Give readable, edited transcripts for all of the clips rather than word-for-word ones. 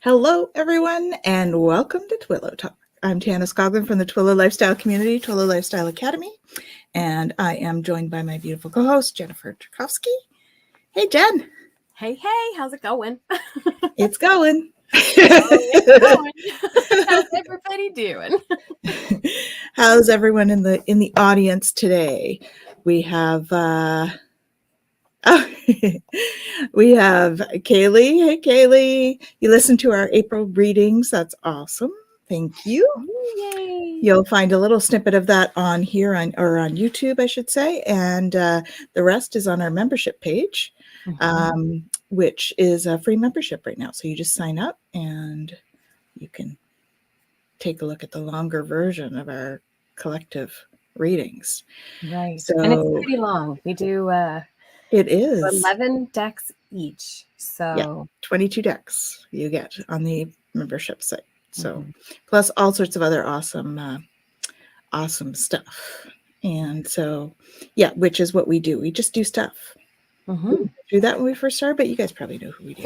Hello, everyone, and welcome to Twillow Talk. I'm Tana Scoggin from the Twillow Lifestyle Community, Twillow Lifestyle Academy, and I am joined by my beautiful co-host, Jennifer Jurkofsky. Hey, Jen. Hey, how's it going? It's going. How's everybody doing? How's everyone in the audience today? We have we have Kaylee. Hey, Kaylee. You listened to our April readings. That's awesome. Thank you. Yay. You'll find a little snippet of that on here on YouTube, I should say. And the rest is on our membership page, which is a free membership right now. So you just sign up and you can take a look at the longer version of our collective readings. Right. So, and it's pretty long. We do it is 11 decks each. So yeah, 22 decks you get on the membership site. So plus all sorts of other awesome stuff. And so, yeah, which is what we do. We just do stuff. We didn't do that when we first started, but you guys probably know who we do.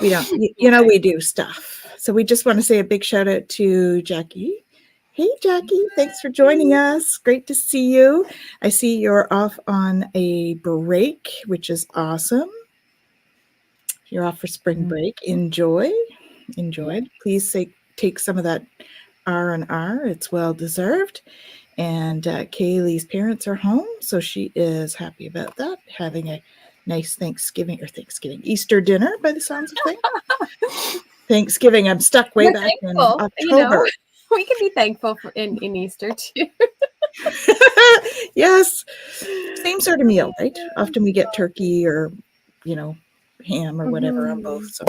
We don't, we do stuff. So we just want to say a big shout out to Jackie. Hey, Jackie, thanks for joining us. Great to see you. I see you're off on a break, which is awesome. You're off for spring break. Enjoy. Please take some of that R&R. It's well deserved. And Kaylee's parents are home, so she is happy about that, having a nice Easter dinner by the sounds of things. Thanksgiving, I'm stuck way back in October. We can be thankful for in Easter too. Yes, same sort of meal, right? Often we get turkey or, ham or whatever on both. So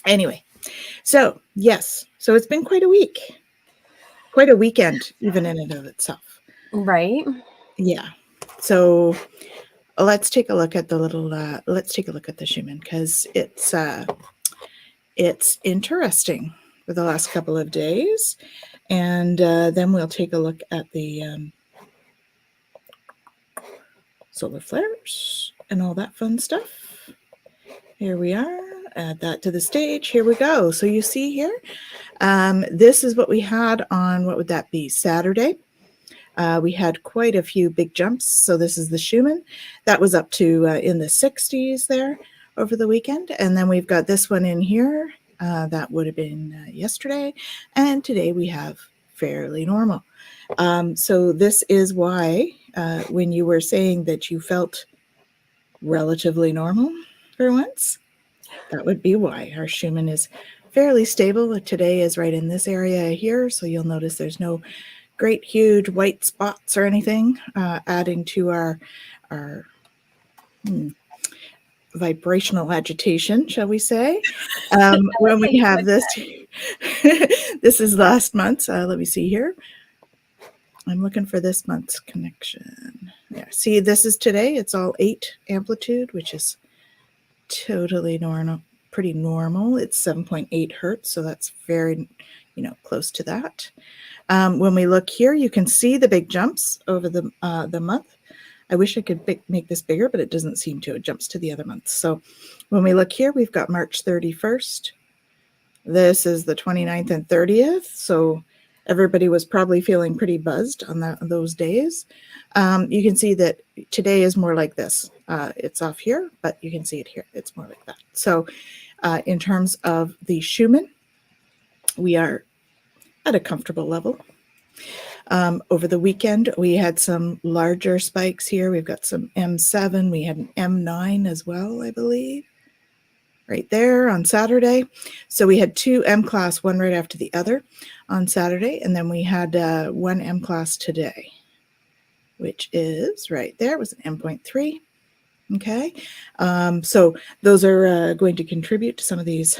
anyway, so yes, so it's been quite a week, quite a weekend, even in and of itself. Right. Yeah. So let's take a look at the Schumann, because it's interesting for the last couple of days. And then we'll take a look at the solar flares and all that fun stuff. Here we are. Add that to the stage. Here we go. So you see here, this is what we had on, what would that be, Saturday. We had quite a few big jumps. So this is the Schumann. That was up to in the 60s there over the weekend. And then we've got this one in here. That would have been yesterday. And today we have fairly normal. So this is why when you were saying that you felt relatively normal for once, that would be why. Our Schumann is fairly stable. Today is right in this area here. So you'll notice there's no great huge white spots or anything adding to our vibrational agitation, shall we say, when we have this. This is last month's. Let me see here. I'm looking for this month's connection. Yeah, see, this is today. It's all 8 amplitude, which is totally normal, pretty normal. It's 7.8 hertz, so that's very, close to that. When we look here, you can see the big jumps over the month. I wish I could make this bigger, but it doesn't seem to. It jumps to the other months. So when we look here, we've got March 31st. This is the 29th and 30th. So everybody was probably feeling pretty buzzed on those days. You can see that today is more like this. It's off here, but you can see it here. It's more like that. So in terms of the Schumann, we are at a comfortable level. Over the weekend, we had some larger spikes here. We've got some M7. We had an M9 as well, I believe, right there on Saturday. So we had 2 M class, one right after the other on Saturday. And then we had 1 M class today, which is right there. It was an M.3. Okay. So those are going to contribute to some of these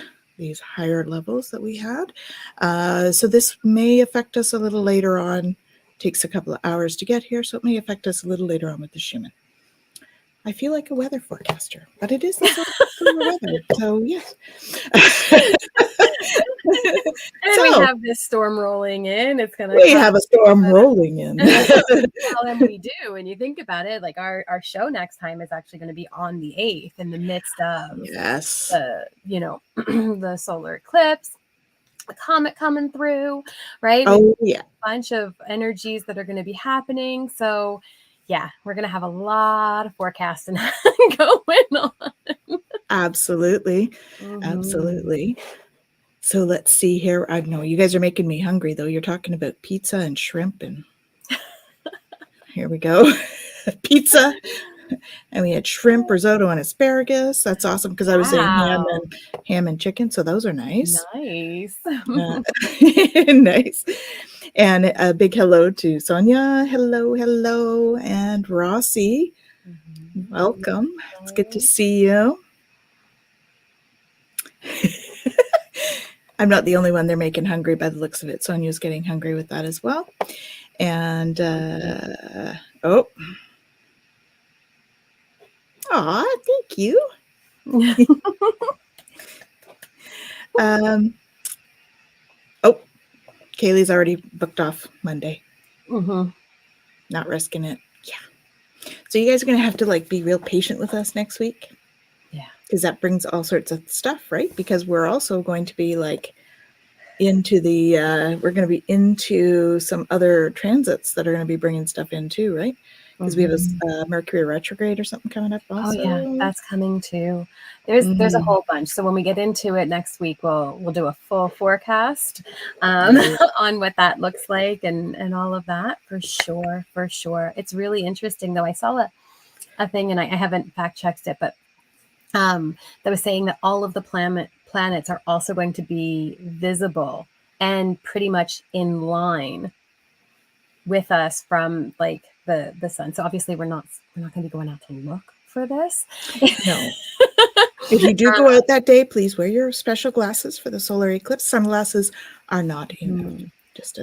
higher levels that we had. So this may affect us a little later on. Takes a couple of hours to get here, so it may affect us a little later on with the Schumann. I feel like a weather forecaster, but it is the sort of weather. So yes. And we have this storm rolling in. It's gonna we have a storm rolling in. Well, and we do. And you think about it, like our show next time is actually going to be on the 8th in the midst of Yes. the, the solar eclipse, a comet coming through, right? Oh, yeah. A bunch of energies that are going to be happening. So yeah, we're going to have a lot of forecasting going on. Absolutely. Absolutely. So let's see here. I know you guys are making me hungry, though. You're talking about pizza and shrimp, and here we go. Pizza, and we had shrimp, risotto, and asparagus. That's awesome because I was saying ham and chicken, so those are nice. Nice. Nice. And a big hello to Sonia. Hello, and Rossi. Welcome. It's good to see you. I'm not the only one they're making hungry by the looks of it. Sonia's getting hungry with that as well. And thank you. Kaylee's already booked off Monday. Not risking it. Yeah. So you guys are gonna have to be real patient with us next week. Yeah. Because that brings all sorts of stuff, right? Because we're also going to be into we're going to be into some other transits that are going to be bringing stuff in too, right? Because we have a Mercury retrograde or something coming up also. Oh yeah, that's coming too. There's a whole bunch. So when we get into it next week, we'll do a full forecast on what that looks like and all of that for sure. It's really interesting though. I saw a thing, and I haven't fact checked it, but that was saying that all of the planets are also going to be visible and pretty much in line with us from the sun. So obviously we're not going to be going out to look for this. No. If you do go out that day, please wear your special glasses for the solar eclipse. Sunglasses are not enough.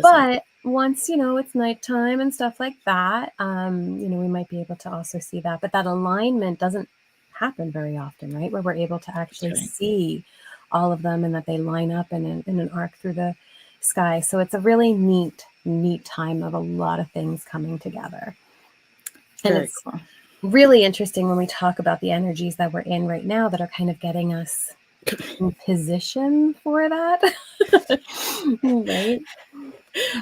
But once it's nighttime and stuff like that, we might be able to also see that. But that alignment doesn't happen very often, right? Where we're able to actually see all of them and that they line up in an arc through the sky. So it's a really neat time of a lot of things coming together. And it's cool. Really interesting when we talk about the energies that we're in right now that are kind of getting us in position for that. Right?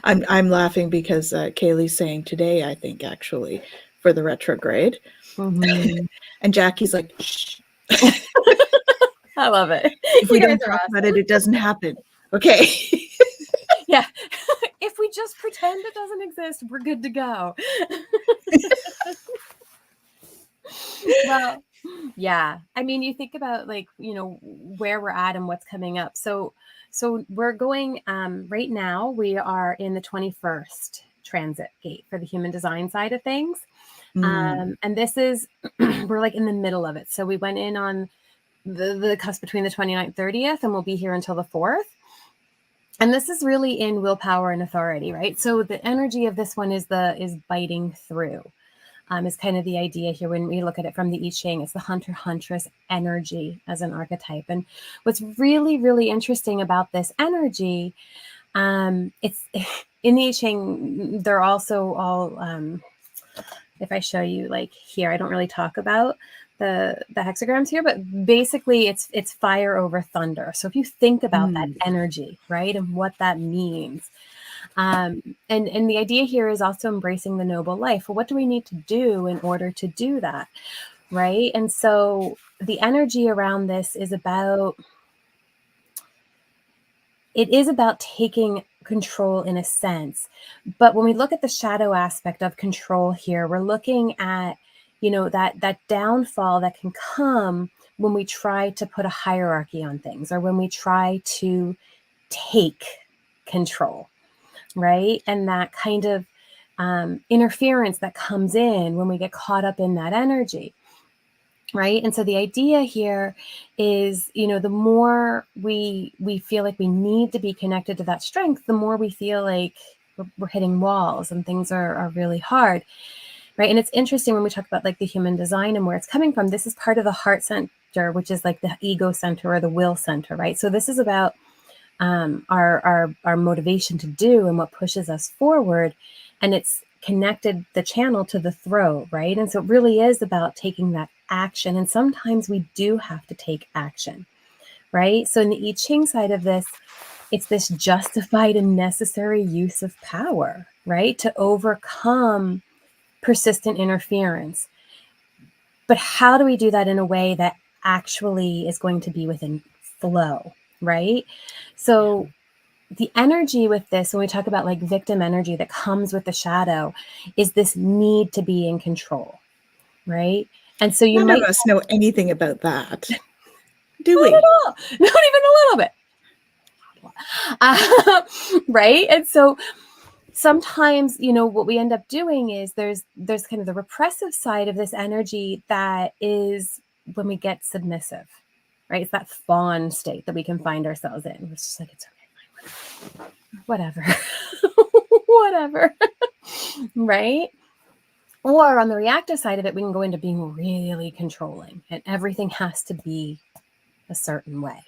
I'm laughing because Kaylee's saying today, I think, actually, for the retrograde. And Jackie's like, shh. I love it. If we don't talk about it, it doesn't happen. Okay. Yeah. If we just pretend it doesn't exist, we're good to go. Well, yeah. I mean, you think about where we're at and what's coming up. So we're going right now, we are in the 21st transit gate for the human design side of things. And this is, we're in the middle of it. So we went in on the cusp between the 29th, 30th, and we'll be here until the 4th. And this is really in willpower and authority, right? So the energy of this one is biting through. Is kind of the idea here when we look at it from the I Ching. It's the hunter-huntress energy as an archetype. And what's really, really interesting about this energy, it's in the I Ching, they're also all, if I show you here, I don't really talk about the hexagrams here, but basically it's fire over thunder. So if you think about that energy, right, and what that means, and the idea here is also embracing the noble life. Well, what do we need to do in order to do that, right? And so the energy around this is about taking control in a sense. But when we look at the shadow aspect of control here, we're looking at that downfall that can come when we try to put a hierarchy on things, or when we try to take control, right? And that kind of interference that comes in when we get caught up in that energy, right? And so the idea here is, the more we feel like we need to be connected to that strength, the more we feel like we're hitting walls and things are really hard. right? And it's interesting when we talk about like the human design and where it's coming from. This is part of the heart center, which is like the ego center or the will center, right? So this is about our motivation to do and what pushes us forward, and it's connected the channel to the throat, right? And so it really is about taking that action, and sometimes we do have to take action, right? So in the I Ching side of this, it's this justified and necessary use of power, right, to overcome persistent interference. But how do we do that in a way that actually is going to be within flow, right? So the energy with this, when we talk about like victim energy that comes with the shadow, is this need to be in control, right? And so you None of might us know anything about that, do not we? at all, not even a little bit. Right? And so sometimes, what we end up doing is there's kind of the repressive side of this energy that is when we get submissive, right? It's that fawn state that we can find ourselves in. It's just like, it's okay, whatever, whatever, right? Or on the reactive side of it, we can go into being really controlling and everything has to be a certain way.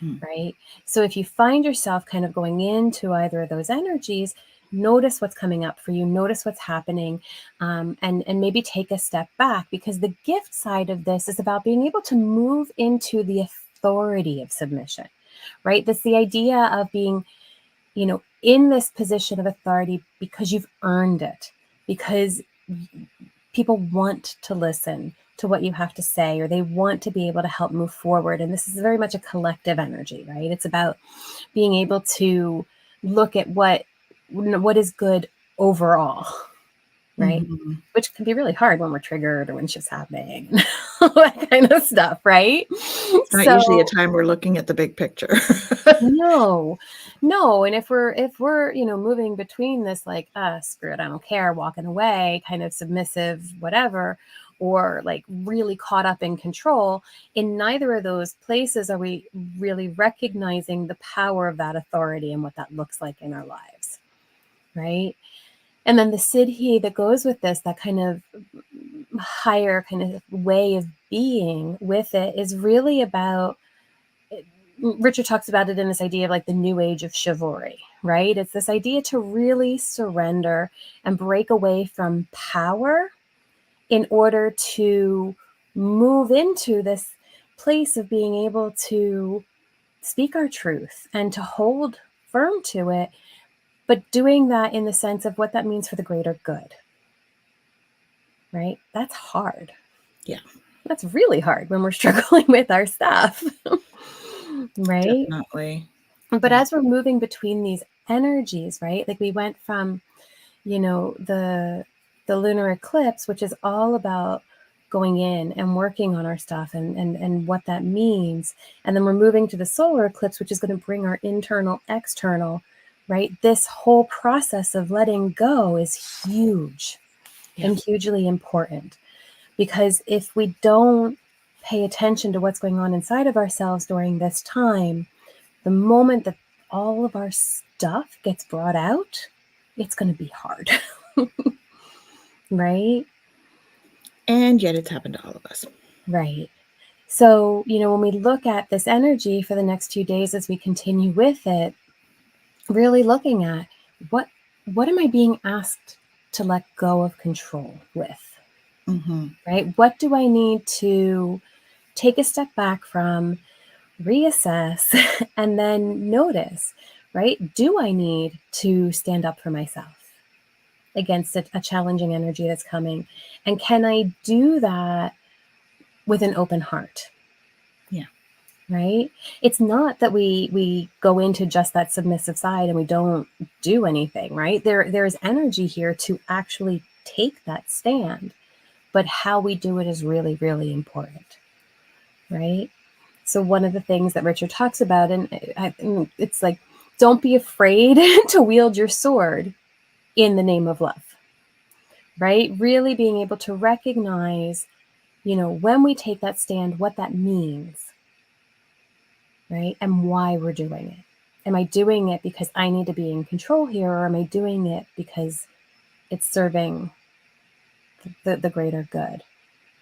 Right? So if you find yourself kind of going into either of those energies, notice what's coming up for you, notice what's happening, and maybe take a step back, because the gift side of this is about being able to move into the authority of submission, right? That's the idea of being, in this position of authority because you've earned it, because people want to listen to what you have to say, or they want to be able to help move forward. And this is very much a collective energy, right? It's about being able to look at what is good overall, right? Mm-hmm. Which can be really hard when we're triggered or when shit's happening, all that kind of stuff, right? It's not usually a time we're looking at the big picture. No. And if we're, moving between this, like, screw it, I don't care, walking away, kind of submissive, whatever, or like really caught up in control, in neither of those places are we really recognizing the power of that authority and what that looks like in our lives, right? And then the siddhi that goes with this, that kind of higher kind of way of being with it, is really about, Richard talks about it in this idea of like the new age of chivalry, right? It's this idea to really surrender and break away from power in order to move into this place of being able to speak our truth and to hold firm to it, but doing that in the sense of what that means for the greater good, right? That's hard. Yeah. That's really hard when we're struggling with our stuff, right? Definitely. But as we're moving between these energies, right? Like we went from, the lunar eclipse, which is all about going in and working on our stuff and what that means. And then we're moving to the solar eclipse, which is going to bring our internal, external, right? This whole process of letting go is huge and hugely important, because if we don't pay attention to what's going on inside of ourselves during this time, the moment that all of our stuff gets brought out, it's going to be hard. Right? And yet it's happened to all of us. Right. So, when we look at this energy for the next 2 days as we continue with it, really looking at what am I being asked to let go of control with? Mm-hmm. Right? What do I need to take a step back from, reassess, and then notice, right? Do I need to stand up for myself against a challenging energy that's coming? And can I do that with an open heart? Yeah. Right? It's not that we go into just that submissive side and we don't do anything, right? There's energy here to actually take that stand, but how we do it is really, really important, right? So one of the things that Richard talks about, and it's like, don't be afraid to wield your sword in the name of love, right? Really being able to recognize, when we take that stand, what that means, right? And why we're doing it. Am I doing it because I need to be in control here, or am I doing it because it's serving the greater good.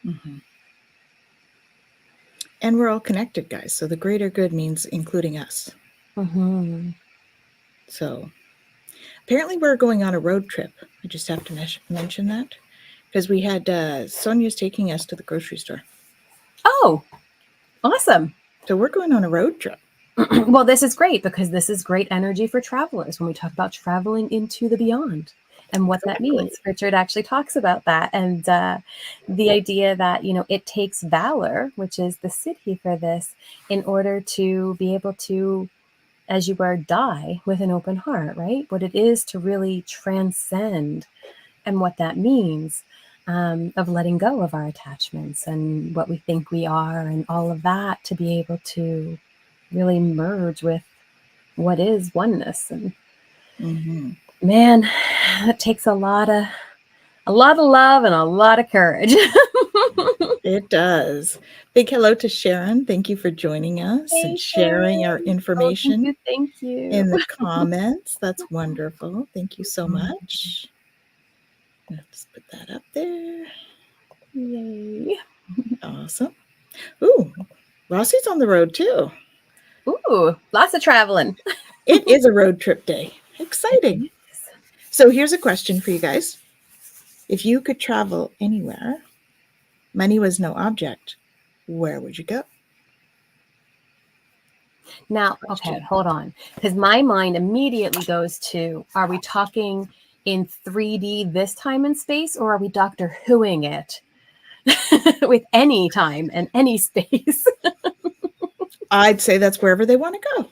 Mm-hmm. And we're all connected, guys. So the greater good means including us. Mm-hmm. So apparently we're going on a road trip. I just have to mention that because we had Sonia's taking us to the grocery store. Oh, awesome. So we're going on a road trip. Well, this is great because this is great energy for travelers when we talk about traveling into the beyond and what that means. Richard actually talks about that, and the idea that, you know, it takes valor, which is the siddhi for this, in order to be able to, as you were, die with an open heart, right? What it is to really transcend and what that means, of letting go of our attachments and what we think we are and all of that, to be able to really merge with what is oneness. And man, that takes a lot of love and a lot of courage. It does. Big hello to Sharon. Thank you for joining us and sharing our information Thank you. in the comments. That's wonderful. Thank you so much. Let's put that up there. Yay. Awesome. Ooh, Rossi's on the road too. Ooh, lots of traveling. It is a road trip day. Exciting. So here's a question for you guys. If you could travel anywhere, money was no object, where would you go? Now, okay, hold on. Because my mind immediately goes to, are we talking in 3D this time and space, or are we Doctor Whoing it with any time and any space? I'd say that's wherever they want to go.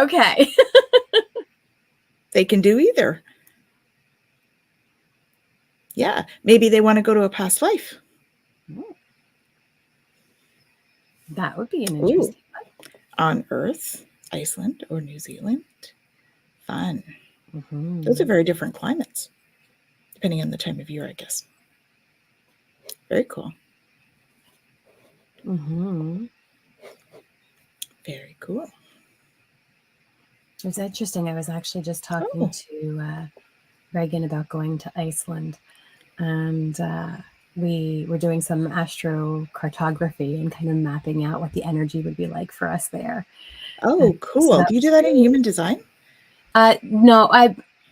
Okay. They can do either. Yeah, maybe they want to go to a past life. That would be an interesting one. On Earth, Iceland, or New Zealand. Fun. Those are very different climates, depending on the time of year, I guess. Very cool. Very cool. It was interesting. I was actually just talking to Reagan about going to Iceland, and we were doing some astrocartography and kind of mapping out what the energy would be like for us there. Oh, cool. So do you do that in human design? No,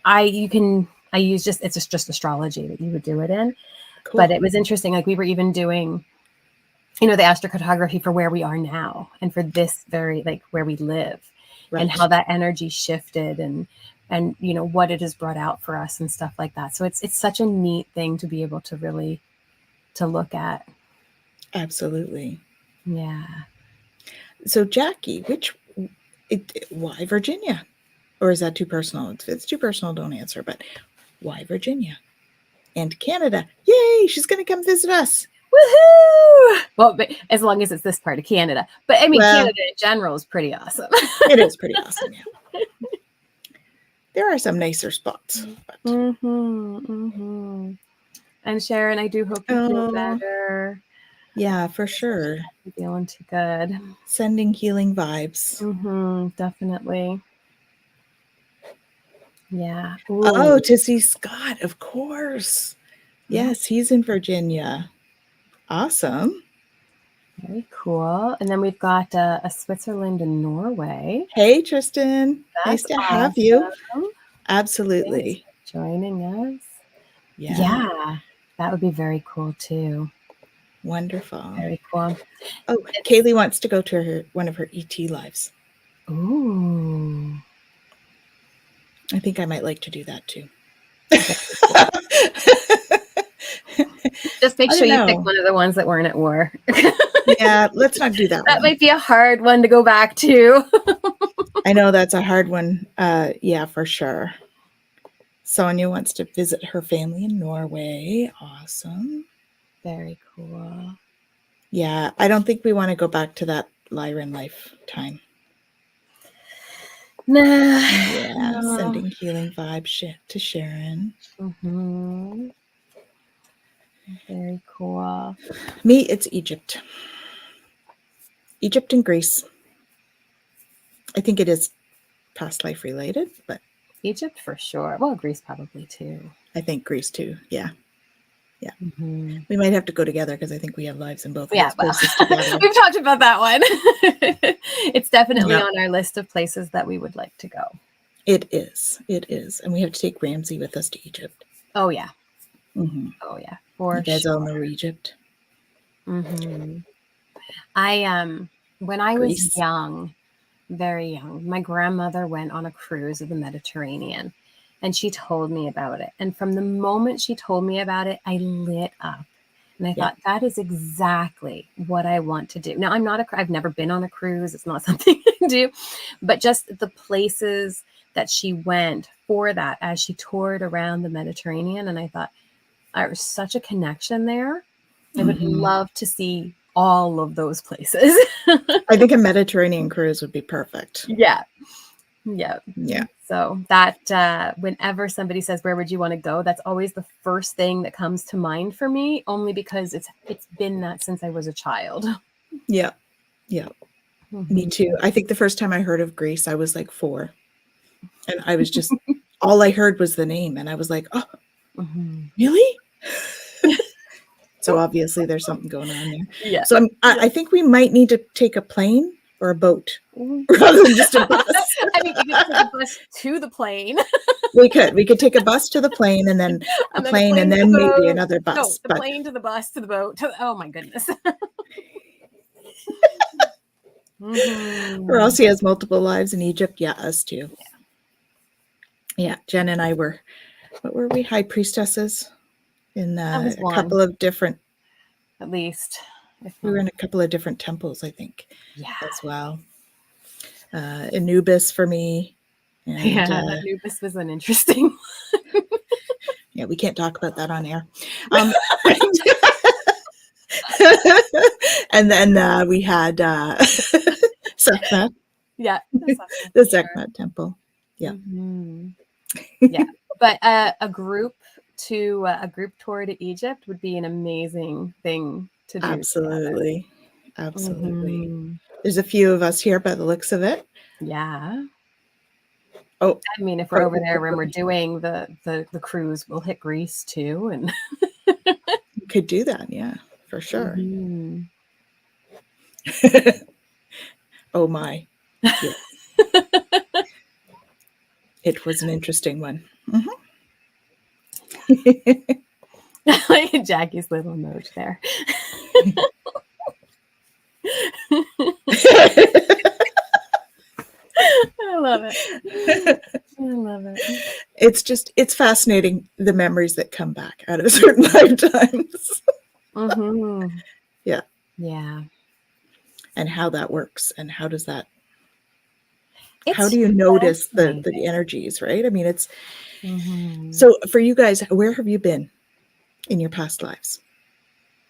I use it's just astrology that you would do it in. Cool. But it was interesting. Like, we were even doing, you know, the astrocartography for where we are now and for this very, like, where we live, and how that energy shifted and you know, what it has brought out for us and stuff like that. So it's such a neat thing to be able to really to look at. Absolutely. Yeah. So Jackie, why Virginia? Or is that too personal? If it's too personal, don't answer. But why Virginia? And Canada. Yay, she's going to come visit us. Woohoo! Well, but as long as it's this part of Canada. But I mean, Canada in general is pretty awesome. It is pretty awesome, yeah. There are some nicer spots. But... And Sharon, I do hope you feel better. Yeah, for sure. You're feeling too good. Sending healing vibes. Definitely. Yeah. Ooh. Oh, to see Scott, of course. Yes, he's in Virginia. Awesome. Very cool. And then we've got a Switzerland and Norway. Hey, Tristan. Nice to have you. Absolutely. Thanks for joining us. Yeah. That would be very cool too. Wonderful. Very cool. Oh, Kaylee wants to go to one of her ET lives. Ooh. I think I might like to do that too. Just make sure you pick one of the ones that weren't at war. Yeah, let's not do that. That might be a hard one to go back to. I know that's a hard one. Yeah, for sure. Sonia wants to visit her family in Norway. Awesome. Very cool. Yeah, I don't think we want to go back to that Lyran lifetime. Nah. Yeah, sending healing vibes to Sharon. Very cool. Me, it's Egypt. Egypt and Greece. I think it is past life related, but Egypt for sure. Well, Greece probably too. I think Greece too. Yeah. Yeah. Mm-hmm. We might have to go together because I think we have lives in both of Yeah, those places together. we've talked about that one. It's definitely Yeah. on our list of places that we would like to go. It is. It is. And we have to take Ramsey with us to Egypt. Oh, yeah. Mm-hmm. Oh, yeah. For You guys sure. all know Egypt. Mm-hmm. When I was Greece. young, very young, my grandmother went on a cruise of the Mediterranean and she told me about it. And from the moment she told me about it, I lit up. And I thought, that is exactly what I want to do. Now, I've never been on a cruise. It's not something I do, but just the places that she went for that as she toured around the Mediterranean. And I thought, there's such a connection there. I would love to see all of those places. I think a Mediterranean cruise would be perfect. Yeah. Yeah. Yeah. So that whenever somebody says, where would you want to go? That's always the first thing that comes to mind for me, only because it's been that since I was a child. Yeah. Yeah. Me too. I think the first time I heard of Greece, I was like 4. And I was just, all I heard was the name. And I was like, oh, really? So obviously there's something going on there. Yeah. So I think we might need to take a plane or a boat rather than just a bus. I mean, you could take a bus to the plane. We could take a bus to the plane and then a plane and then maybe another bus. No, the plane to the bus to the boat. Oh my goodness. Or else he has multiple lives in Egypt. Yeah, us too. Yeah, Jen and I were, what were we? High priestesses in a couple of different. At least. We were in a couple of different temples, I think. Yeah. As well. Anubis for me. And, Anubis was an interesting one. Yeah, we can't talk about that on air. And then we had Sekhmet. Yeah. The Sekhmet temple. Yeah. Yeah. But a group tour to Egypt would be an amazing thing to do. Absolutely. Absolutely. There's a few of us here by the looks of it. Yeah. Oh, I mean, if we're over there when we're doing the cruise, we'll hit Greece too, and you could do that, yeah, for sure. Oh my! Yeah. It was an interesting one. Like Jackie's little note there. I love it. I love it. It's fascinating, the memories that come back out of certain lifetimes. Yeah. Yeah. And how that works, and how does that? It's how do you notice the energies, right? I mean, it's so for you guys. Where have you been in your past lives?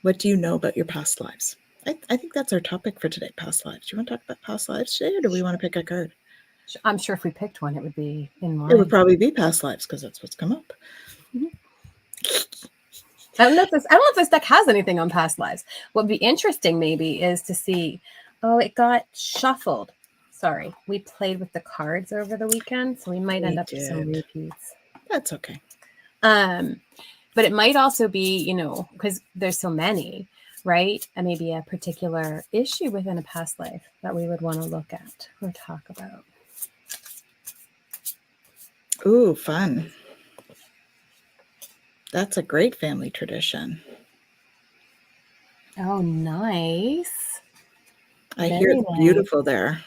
What do you know about your past lives? I think that's our topic for today, past lives. Do you want to talk about past lives today, or do we want to pick a card? I'm sure if we picked one, it would be in line. It would probably be past lives because that's what's come up. I don't know if this deck has anything on past lives. What would be interesting maybe is to see, it got shuffled. Sorry, we played with the cards over the weekend, so we might end up with some repeats. That's okay. But it might also be, because there's so many, right? And maybe a particular issue within a past life that we would want to look at or talk about. Ooh, fun. That's a great family tradition. Oh, nice. I hear it's beautiful there.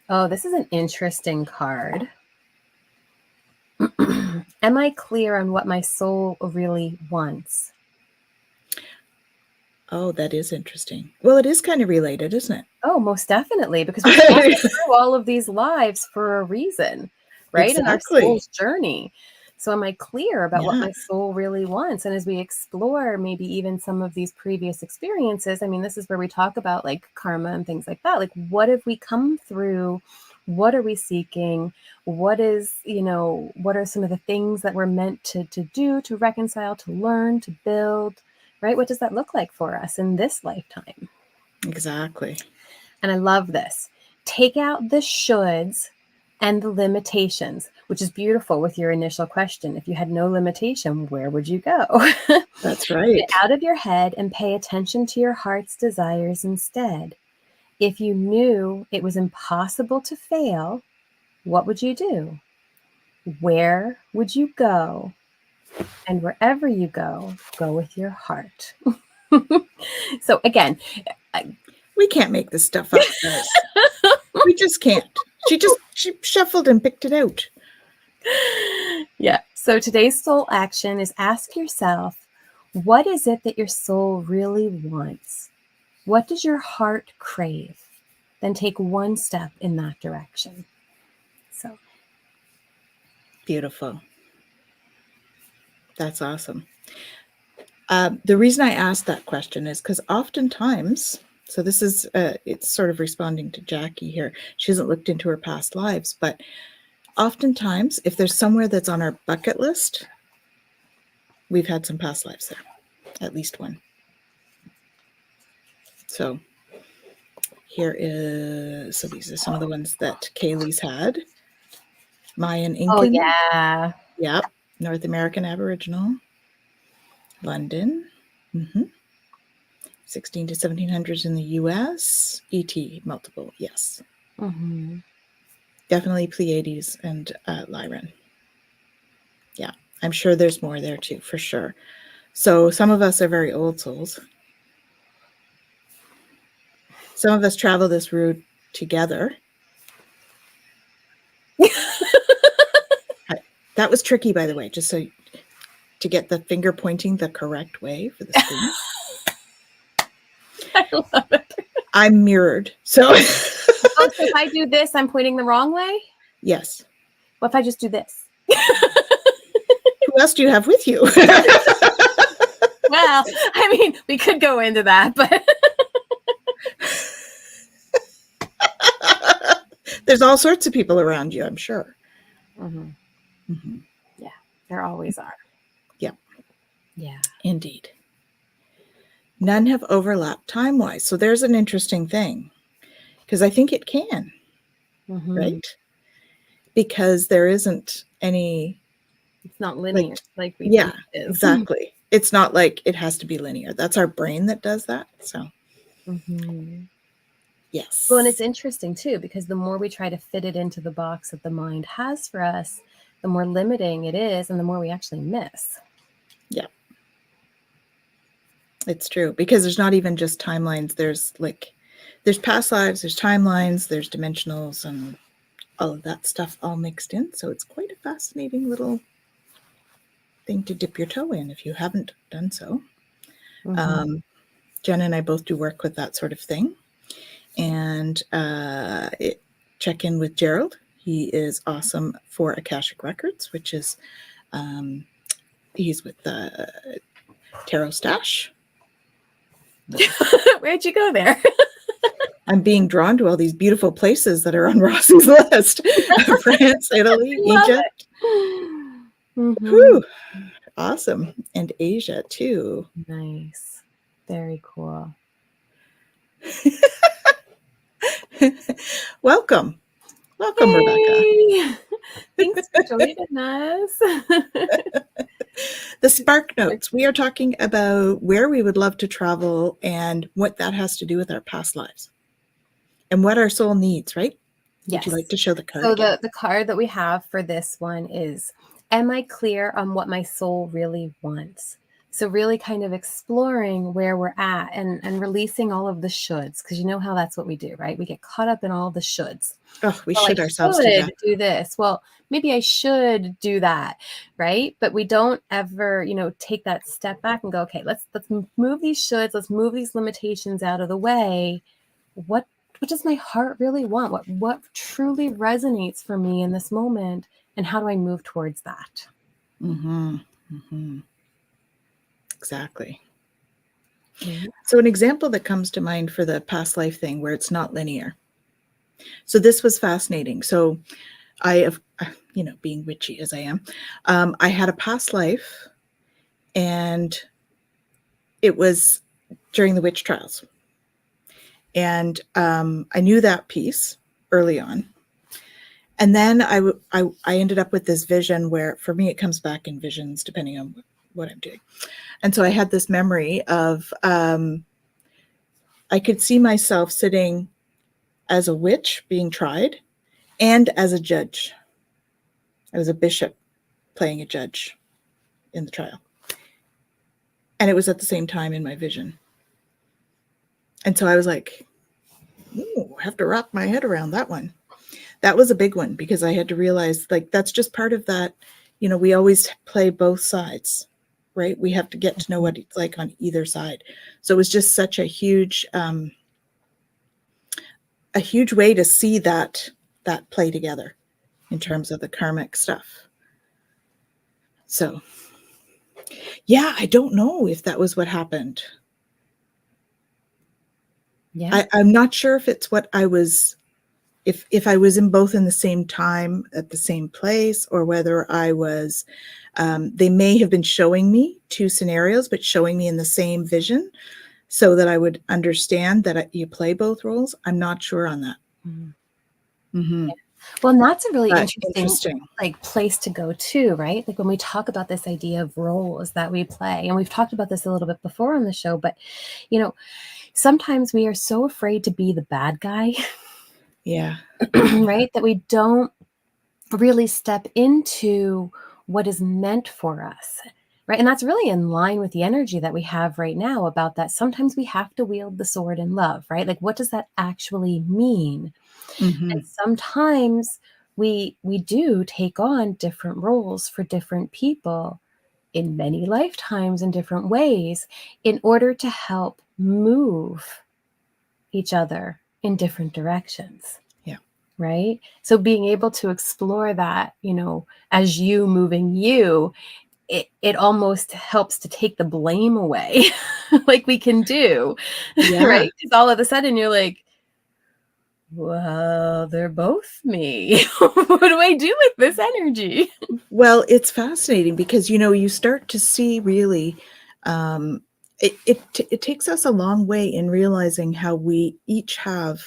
Oh, this is an interesting card. Am I clear on what my soul really wants? Oh, that is interesting. Well, it is kind of related, isn't it? Oh, most definitely, because we've gone through all of these lives for a reason, right? Exactly. In our soul's journey. So am I clear about what my soul really wants? And as we explore maybe even some of these previous experiences, I mean, this is where we talk about like karma and things like that. Like, what have we come through? What are we seeking? What is, what are some of the things that we're meant to do, to reconcile, to learn, to build, right? What does that look like for us in this lifetime? Exactly. And I love this. Take out the shoulds and the limitations, which is beautiful with your initial question. If you had no limitation, where would you go? That's right. Get out of your head and pay attention to your heart's desires instead. If you knew it was impossible to fail, what would you do? Where would you go? And wherever you go with your heart. So again, we can't make this stuff up, guys. We just can't. She shuffled and picked it out. Yeah. So today's soul action is ask yourself, what is it that your soul really wants? What does your heart crave? Then take one step in that direction. So beautiful. That's awesome. The reason I asked that question is because oftentimes, so this is, it's sort of responding to Jackie here. She hasn't looked into her past lives, but oftentimes, if there's somewhere that's on our bucket list, we've had some past lives there, at least one. So here is, so these are some of the ones that Kaylee's had. Mayan Incan. Oh, yeah. Yep. North American Aboriginal. London. 16 to 1700s in the US. ET, multiple, yes. Definitely Pleiades and Lyran. Yeah, I'm sure there's more there too, for sure. So some of us are very old souls. Some of us travel this route together. That was tricky, by the way, just so to get the finger pointing the correct way for the screen. I love it. I'm mirrored. So, oh, so if I do this, I'm pointing the wrong way? Yes. What if I just do this? Who else do you have with you? Well, I mean, we could go into that, but there's all sorts of people around you, I'm sure. Yeah, there always are. Yeah. Yeah. Indeed. None have overlapped time-wise. So there's an interesting thing, because I think it can, right? Because there isn't any... It's not linear like we think it is. Exactly. It's not like it has to be linear. That's our brain that does that. So, yes. Well, and it's interesting too, because the more we try to fit it into the box that the mind has for us, the more limiting it is and the more we actually miss. Yeah. It's true, because there's not even just timelines. There's past lives, there's timelines, there's dimensionals, and all of that stuff all mixed in. So it's quite a fascinating little thing to dip your toe in if you haven't done so. Jen and I both do work with that sort of thing. And check in with Gerald. He is awesome for Akashic Records, which is, he's with the Tarot Stash. Where'd you go there? I'm being drawn to all these beautiful places that are on Rossi's list. France, Italy, Egypt. Whew. Awesome. And Asia too. Nice. Very cool. Welcome, Yay! Rebecca. Thanks for joining us. The Spark Notes. We are talking about where we would love to travel and what that has to do with our past lives and what our soul needs, right? Yes. Would you like to show the card? So the card that we have for this one is, am I clear on what my soul really wants? So really kind of exploring where we're at and releasing all of the shoulds, because you know how that's what we do, right? We get caught up in all the shoulds. Oh, we should ourselves to death. Do this. Well, maybe I should do that, right? But we don't ever, take that step back and go, okay, let's move these shoulds, let's move these limitations out of the way. What does my heart really want? What truly resonates for me in this moment, and how do I move towards that? Exactly. So an example that comes to mind for the past life thing where it's not linear. So this was fascinating. So I have, being witchy as I am, I had a past life, and it was during the witch trials. And I knew that piece early on. And then I ended up with this vision where, for me, it comes back in visions depending on what I'm doing. And so I had this memory of I could see myself sitting as a witch being tried and as a judge. I was a bishop playing a judge in the trial. And it was at the same time in my vision. And so I was like, ooh, I have to wrap my head around that one. That was a big one because I had to realize, like, that's just part of that. You know, we always play both sides, right? We have to get to know what it's like on either side. So it was just such a huge way to see that play together in terms of the karmic stuff. So, yeah, I don't know if that was what happened. Yeah. I'm not sure if it's what I was, if I was in both in the same time at the same place, or whether I was, they may have been showing me two scenarios, but showing me in the same vision so that I would understand that you play both roles. I'm not sure on that. Yeah. Well, and that's a really But interesting like place to go too, right? Like when we talk about this idea of roles that we play, and we've talked about this a little bit before on the show, but you know, sometimes we are so afraid to be the bad guy, Yeah. right? That we don't really step into what is meant for us, right? And that's really in line with the energy that we have right now about that. Sometimes we have to wield the sword in love, right? Like, what does that actually mean? And sometimes we do take on different roles for different people in many lifetimes in different ways in order to help move each other in different directions. Yeah. Right? So being able to explore that, you know, as you moving you, it almost helps to take the blame away, like we can do, Yeah. right? Because all of a sudden you're like, well, they're both me. What do I do with this energy? Well, it's fascinating because, you know, you start to see really, it takes us a long way in realizing how we each have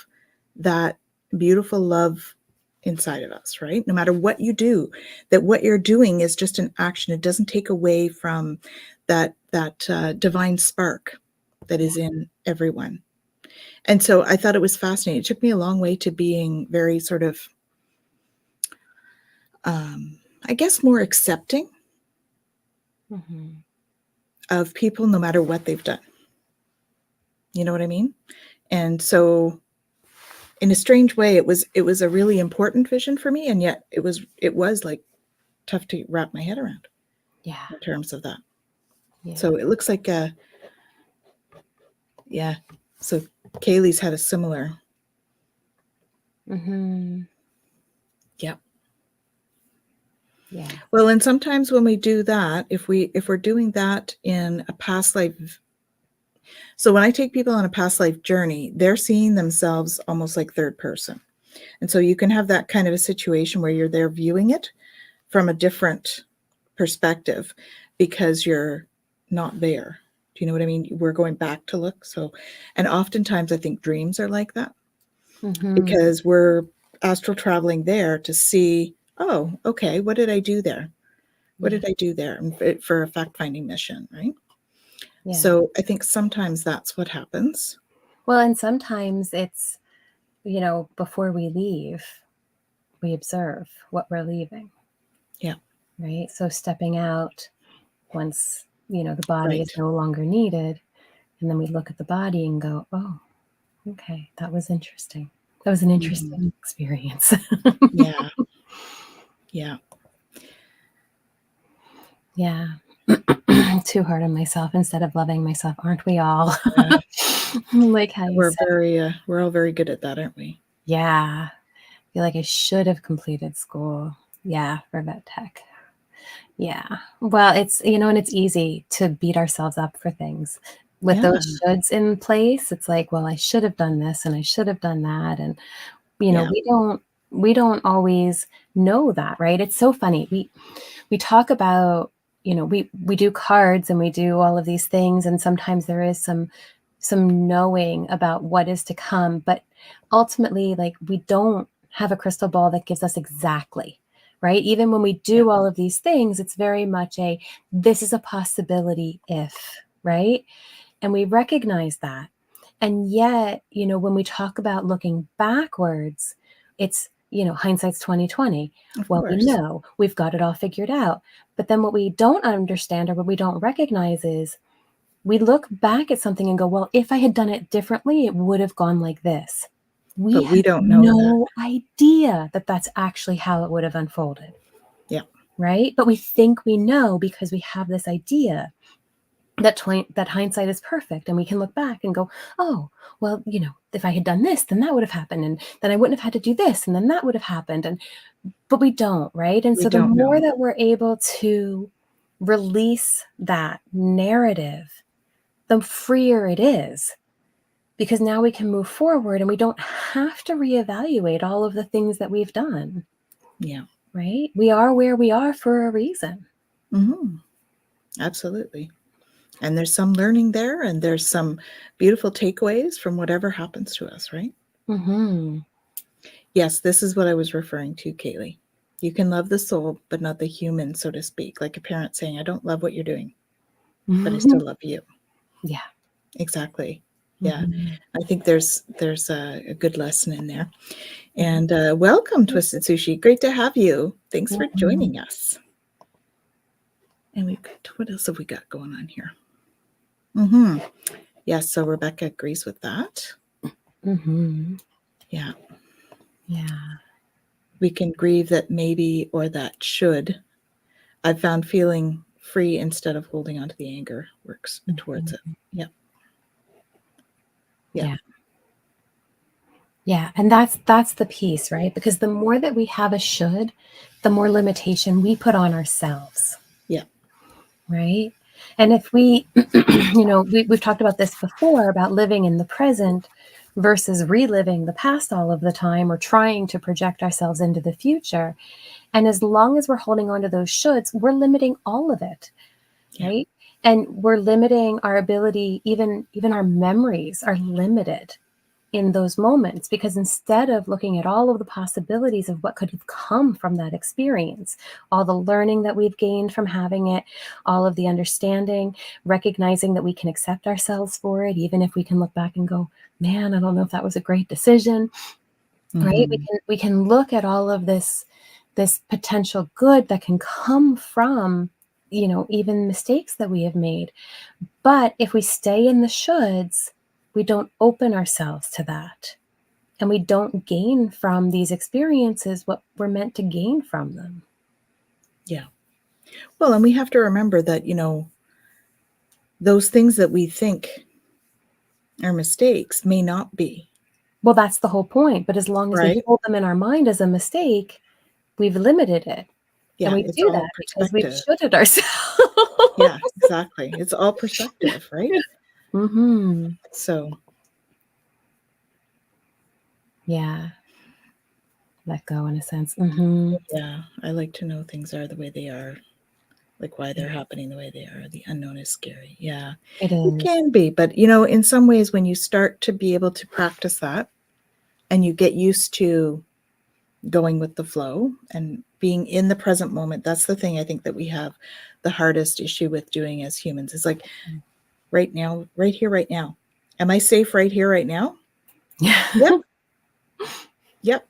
that beautiful love inside of us, right? No matter what you do, that what you're doing is just an action. It doesn't take away from that divine spark that is in everyone. And so I thought it was fascinating. It took me a long way to being very sort of, I guess, more accepting of people no matter what they've done. You know what I mean? And so in a strange way, it was a really important vision for me, and yet it was like tough to wrap my head around. Yeah. In terms of that. Yeah. So it looks like yeah. So Kaylee's had a similar. Yep. Yeah. Well, and sometimes when we do that, if we're doing that in a past life, so when I take people on a past life journey, they're seeing themselves almost like third person. And so you can have that kind of a situation where you're there viewing it from a different perspective because you're not there. Do you know what I mean? We're going back to look. So, and oftentimes I think dreams are like that because we're astral traveling there to see, oh, okay, what did I do there? What did I do there? And for a fact-finding mission, right? Yeah. So I think sometimes that's what happens. Well, and sometimes it's, you know, before we leave, we observe what we're leaving. Yeah. Right. So stepping out once, you know, the body is Right. no longer needed. And then we look at the body and go, oh, okay, that was interesting. That was an interesting experience. Yeah. Yeah. Yeah. Too hard on myself instead of loving myself. Aren't we all? Yeah. Like how you We're said. we're all very good at that, aren't we? Yeah. I feel like I should have completed school. Yeah. For vet tech. Yeah. Well, it's, you know, and it's easy to beat ourselves up for things. With Yeah. those shoulds in place, it's like, well, I should have done this and I should have done that. And, you know, Yeah. we don't always know that, right? It's so funny. We talk about, you know, we do cards and we do all of these things. And sometimes there is some knowing about what is to come, but ultimately, like, we don't have a crystal ball that gives us exactly, right? Even when we do all of these things, it's very much this is a possibility if, right? And we recognize that. And yet, when we talk about looking backwards, it's, hindsight's 2020. Of Well, we course. know we've got it all figured out. But then what we don't understand or what we don't recognize is we look back at something and go, well, if I had done it differently, it would have gone like this. But we have don't know no idea that that's actually how it would have unfolded. Yeah. Right? But we think we know because we have this idea that hindsight is perfect, and we can look back and go, oh, well, if I had done this, then that would have happened, and then I wouldn't have had to do this, and then that would have happened, but we don't, right? And We so the don't more know. that we're able to release that narrative, the freer it is, because now we can move forward and we don't have to reevaluate all of the things that we've done. Yeah. Right? We are where we are for a reason. Mm-hmm. Absolutely. And there's some learning there, and there's some beautiful takeaways from whatever happens to us, right? Mm-hmm. Yes, this is what I was referring to, Kaylee. You can love the soul, but not the human, so to speak. Like a parent saying, I don't love what you're doing, but I still love you. Yeah. Exactly. Yeah. Mm-hmm. I think there's a good lesson in there. And welcome, Twisted Sushi. Great to have you. Thanks for joining us. And we've got, what else have we got going on here? Mm-hmm. Yes, so Rebecca agrees with that. Mm-hmm. Yeah. Yeah. We can grieve that maybe or that should. I've found feeling free instead of holding on to the anger works towards it. Yeah. Yeah. Yeah. And that's the piece, right? Because the more that we have a should, the more limitation we put on ourselves. Yeah. Right. And if we, we've talked about this before about living in the present versus reliving the past all of the time, or trying to project ourselves into the future. And as long as we're holding on to those shoulds, we're limiting all of it. Yeah. Right. And we're limiting our ability, even our memories are limited in those moments, because instead of looking at all of the possibilities of what could have come from that experience, all the learning that we've gained from having it, all of the understanding, recognizing that we can accept ourselves for it, even if we can look back and go, man, I don't know if that was a great decision. Mm-hmm. Right? We can look at all of this potential good that can come from, even mistakes that we have made. But if we stay in the shoulds, we don't open ourselves to that. And we don't gain from these experiences what we're meant to gain from them. Yeah. Well, and we have to remember that, those things that we think are mistakes may not be. Well, that's the whole point. But as long as we hold them in our mind as a mistake, we've limited it. Yeah, and we it's do all that because perspective. we've shoulted ourselves. Yeah, exactly. It's all perspective, right? Mm-hmm. So. Yeah. Let go in a sense. Mm-hmm. Yeah, I like to know things are the way they are, like why they're happening the way they are. The unknown is scary. Yeah, It is. It can be. But, in some ways, when you start to be able to practice that and you get used to going with the flow and being in the present moment, that's the thing I think that we have the hardest issue with doing as humans. Is like right now, right here, right now. Am I safe right here, right now? Yeah. Yep.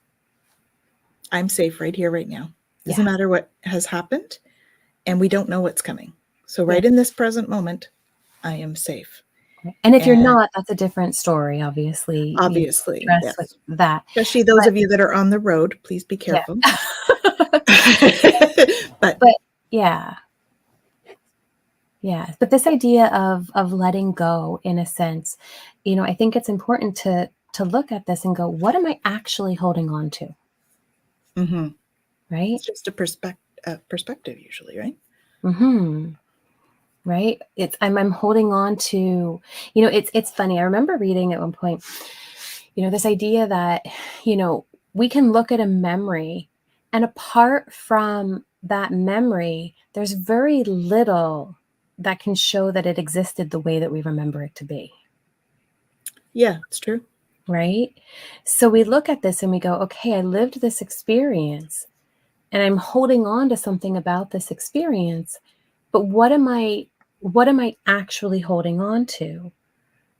I'm safe right here, right now. Doesn't matter what has happened, and we don't know what's coming. So right in this present moment, I am safe. And if you're not, that's a different story, obviously. Obviously, Stress yes. with that. Especially those of you that are on the road, please be careful. But yeah. Yeah. But this idea of letting go, in a sense, I think it's important to look at this and go, what am I actually holding on to? mm-hmm. Right? It's just a perspective usually, right? Mm-hmm. Right? I'm holding on to, it's funny. I remember reading at one point, this idea that, we can look at a memory, and apart from that memory, there's very little that can show that it existed the way that we remember it to be. Yeah, it's true. right? So we look at this and we go, okay, I lived this experience and I'm holding on to something about this experience, but what am I actually holding on to?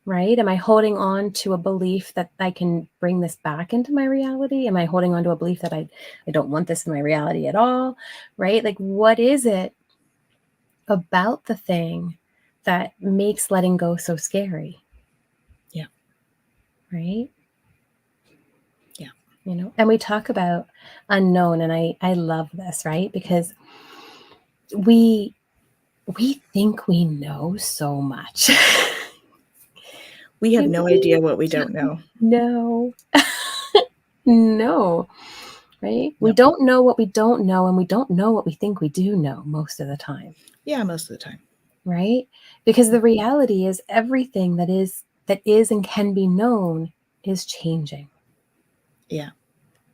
Right? Am I holding on to a belief that I can bring this back into my reality? Am I holding on to a belief that I don't want this in my reality at all? Right? Like, what is it about the thing that makes letting go so scary? Yeah. Right? Yeah. You know, and we talk about unknown, and I love this, right? Because we think we know so much. We have no idea what we don't know. No. No. Right? We Yep. don't know what we don't know, and we don't know what we think we do know most of the time. Yeah, most of the time. Right? Because the reality is everything that is and can be known is changing. Yeah.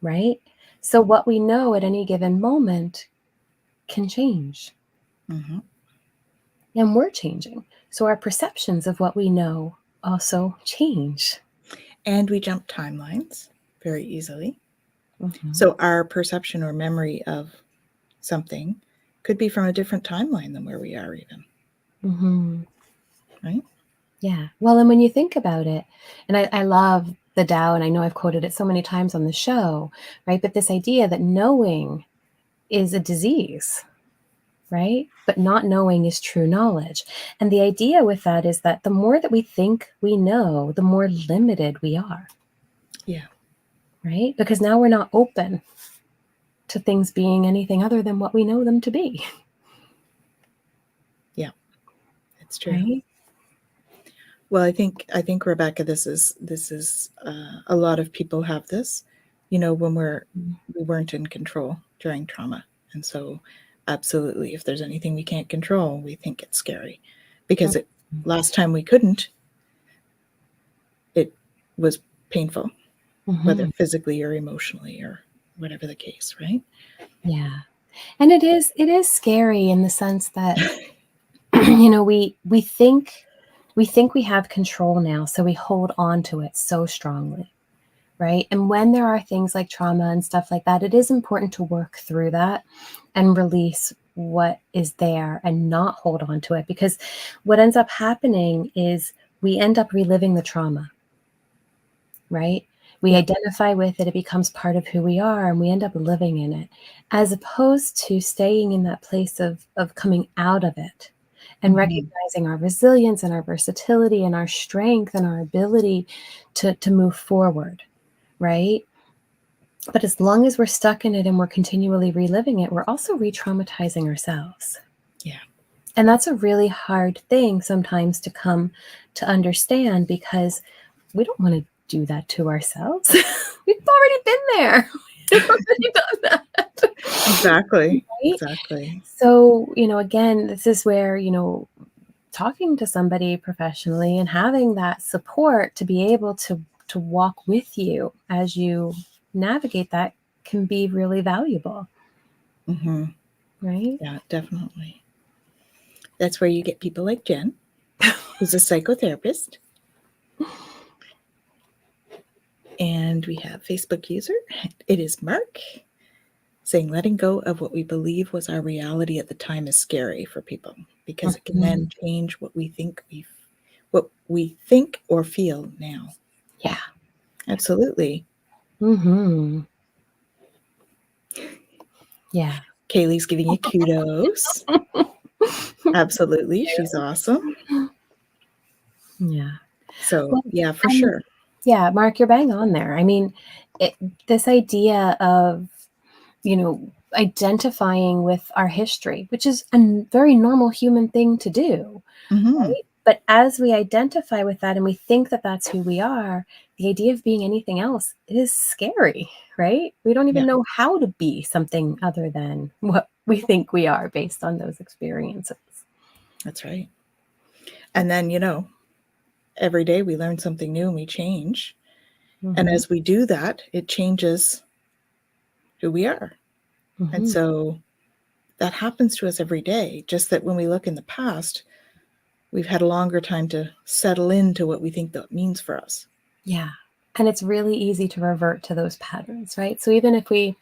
Right? So what we know at any given moment can change. Mm-hmm. And we're changing. So our perceptions of what we know also change. And we jump timelines very easily. Mm-hmm. So our perception or memory of something could be from a different timeline than where we are even. Mm-hmm. Right? Yeah. Well, and when you think about it, and I love the Tao, and I know I've quoted it so many times on the show, right? But this idea that knowing is a disease, right? But not knowing is true knowledge. And the idea with that is that the more that we think we know, the more limited we are. Yeah. Right? Because now we're not open to things being anything other than what we know them to be. Yeah. It's true. Right? Well, I think Rebecca, this is a lot of people have this, when we weren't in control during trauma, and so absolutely, if there's anything we can't control, we think it's scary, because last time we couldn't, it was painful, whether physically or emotionally or whatever the case, right? Yeah. And it is scary in the sense that we think we have control now, so we hold on to it so strongly, right? And when there are things like trauma and stuff like that, it is important to work through that and release what is there and not hold on to it, because what ends up happening is we end up reliving the trauma, right? We identify with it, it becomes part of who we are, and we end up living in it, as opposed to staying in that place of coming out of it and recognizing our resilience and our versatility and our strength and our ability to move forward, right? But as long as we're stuck in it and we're continually reliving it, we're also re-traumatizing ourselves. Yeah. And that's a really hard thing sometimes to come to understand, because we don't want to do that to ourselves. We've already been there. We've already done that. Exactly. Right? Exactly. So, again, this is where, talking to somebody professionally and having that support to be able to walk with you as you navigate that can be really valuable. Mm-hmm. Right? Yeah, definitely. That's where you get people like Jen, who's a psychotherapist. And we have Facebook user. It is Mark, saying letting go of what we believe was our reality at the time is scary for people, because it can then change what we think or feel now. Yeah. Absolutely. Mm-hmm. Yeah. Kaylee's giving you kudos. Absolutely. She's awesome. Yeah. So, Well, yeah, for sure. Yeah, Mark, you're bang on there. I mean, this idea of, identifying with our history, which is a very normal human thing to do, Mm-hmm. right? But as we identify with that and we think that that's who we are, the idea of being anything else is scary, right? We don't even know how to be something other than what we think we are based on those experiences. That's right. And then, every day we learn something new and we change. And as we do that, it changes who we are. And so that happens to us every day, just that when we look in the past, we've had a longer time to settle into what we think that means for us. Yeah. And it's really easy to revert to those patterns, right? So even if we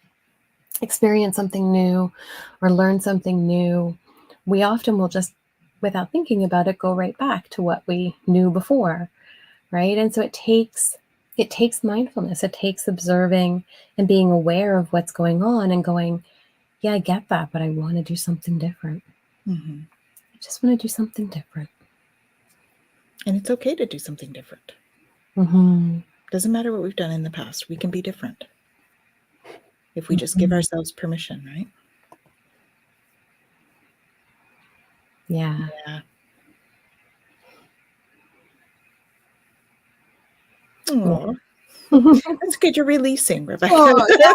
experience something new or learn something new, we often will just, without thinking about it, go right back to what we knew before, right? And so it takes mindfulness. It takes observing and being aware of what's going on and going, yeah, I get that, but I want to do something different. Mm-hmm. I just want to do something different. And it's okay to do something different. Mm-hmm. Doesn't matter what we've done in the past. We can be different if we just give ourselves permission, right? Yeah. Yeah. Oh, that's good. You're releasing, Rebecca. Oh, yeah.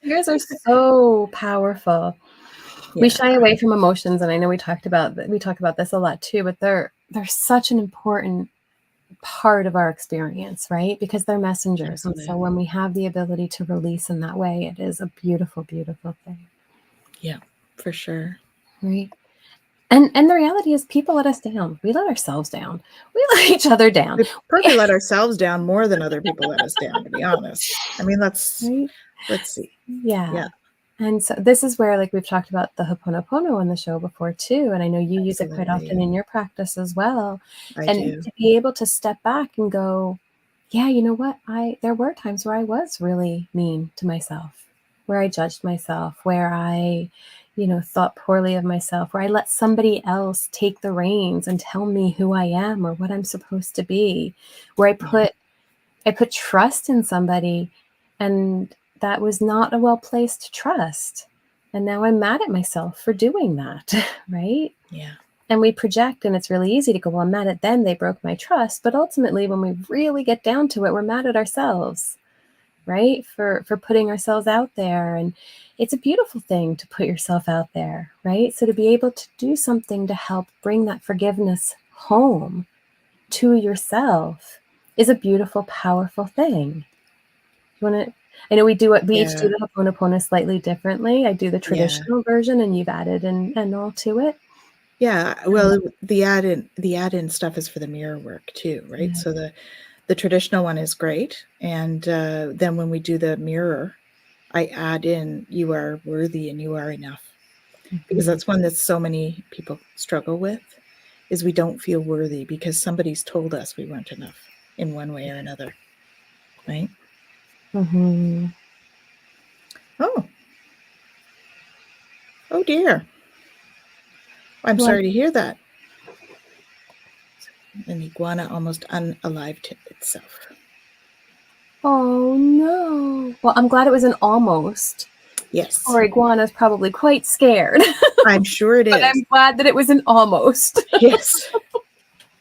Tears are so powerful. We Yeah, shy away from emotions, and I know we talk about this a lot too, but they're such an important part of our experience, right? Because they're messengers. And so absolutely. when we have the ability to release in that way, it is a beautiful, beautiful thing. Yeah, for sure. Right. And the reality is people let us down. We let ourselves down. We let each other down. We probably let ourselves down more than other people let us down, to be honest. I mean, let's see. Yeah. Yeah, And so this is where, like, we've talked about the Ho'oponopono on the show before too, and I know you use it quite often absolutely. in your practice as well. I And do. to be able to step back and go, yeah, you know what? There were times where I was really mean to myself, where I judged myself, where I, thought poorly of myself, where I let somebody else take the reins and tell me who I am or what I'm supposed to be, where I put trust in somebody, and that was not a well-placed trust. And now I'm mad at myself for doing that, right? Yeah. And we project, and it's really easy to go, well, I'm mad at them, they broke my trust. But ultimately, when we really get down to it, we're mad at ourselves, right? For putting ourselves out there. And it's a beautiful thing to put yourself out there, right? So to be able to do something to help bring that forgiveness home to yourself is a beautiful, powerful thing. You want to? I know we each do Yeah. the Ho'oponopono slightly differently. I do the Yeah. traditional version, and you've added and all to it. Yeah. Well, the add-in stuff is for the mirror work too, right? Yeah. So the traditional one is great. And then when we do the mirror, I add in, you are worthy and you are enough. Because Mm-hmm. that's one that so many people struggle with, is we don't feel worthy because somebody's told us we weren't enough in one way or another, right? Mm-hmm. Oh dear. I'm Well, sorry to hear that. An iguana almost unalived itself. oh no. Well, I'm glad it was an almost. Yes, Poor iguana's probably quite scared, I'm sure it but is. I'm glad that it was an almost. Yes,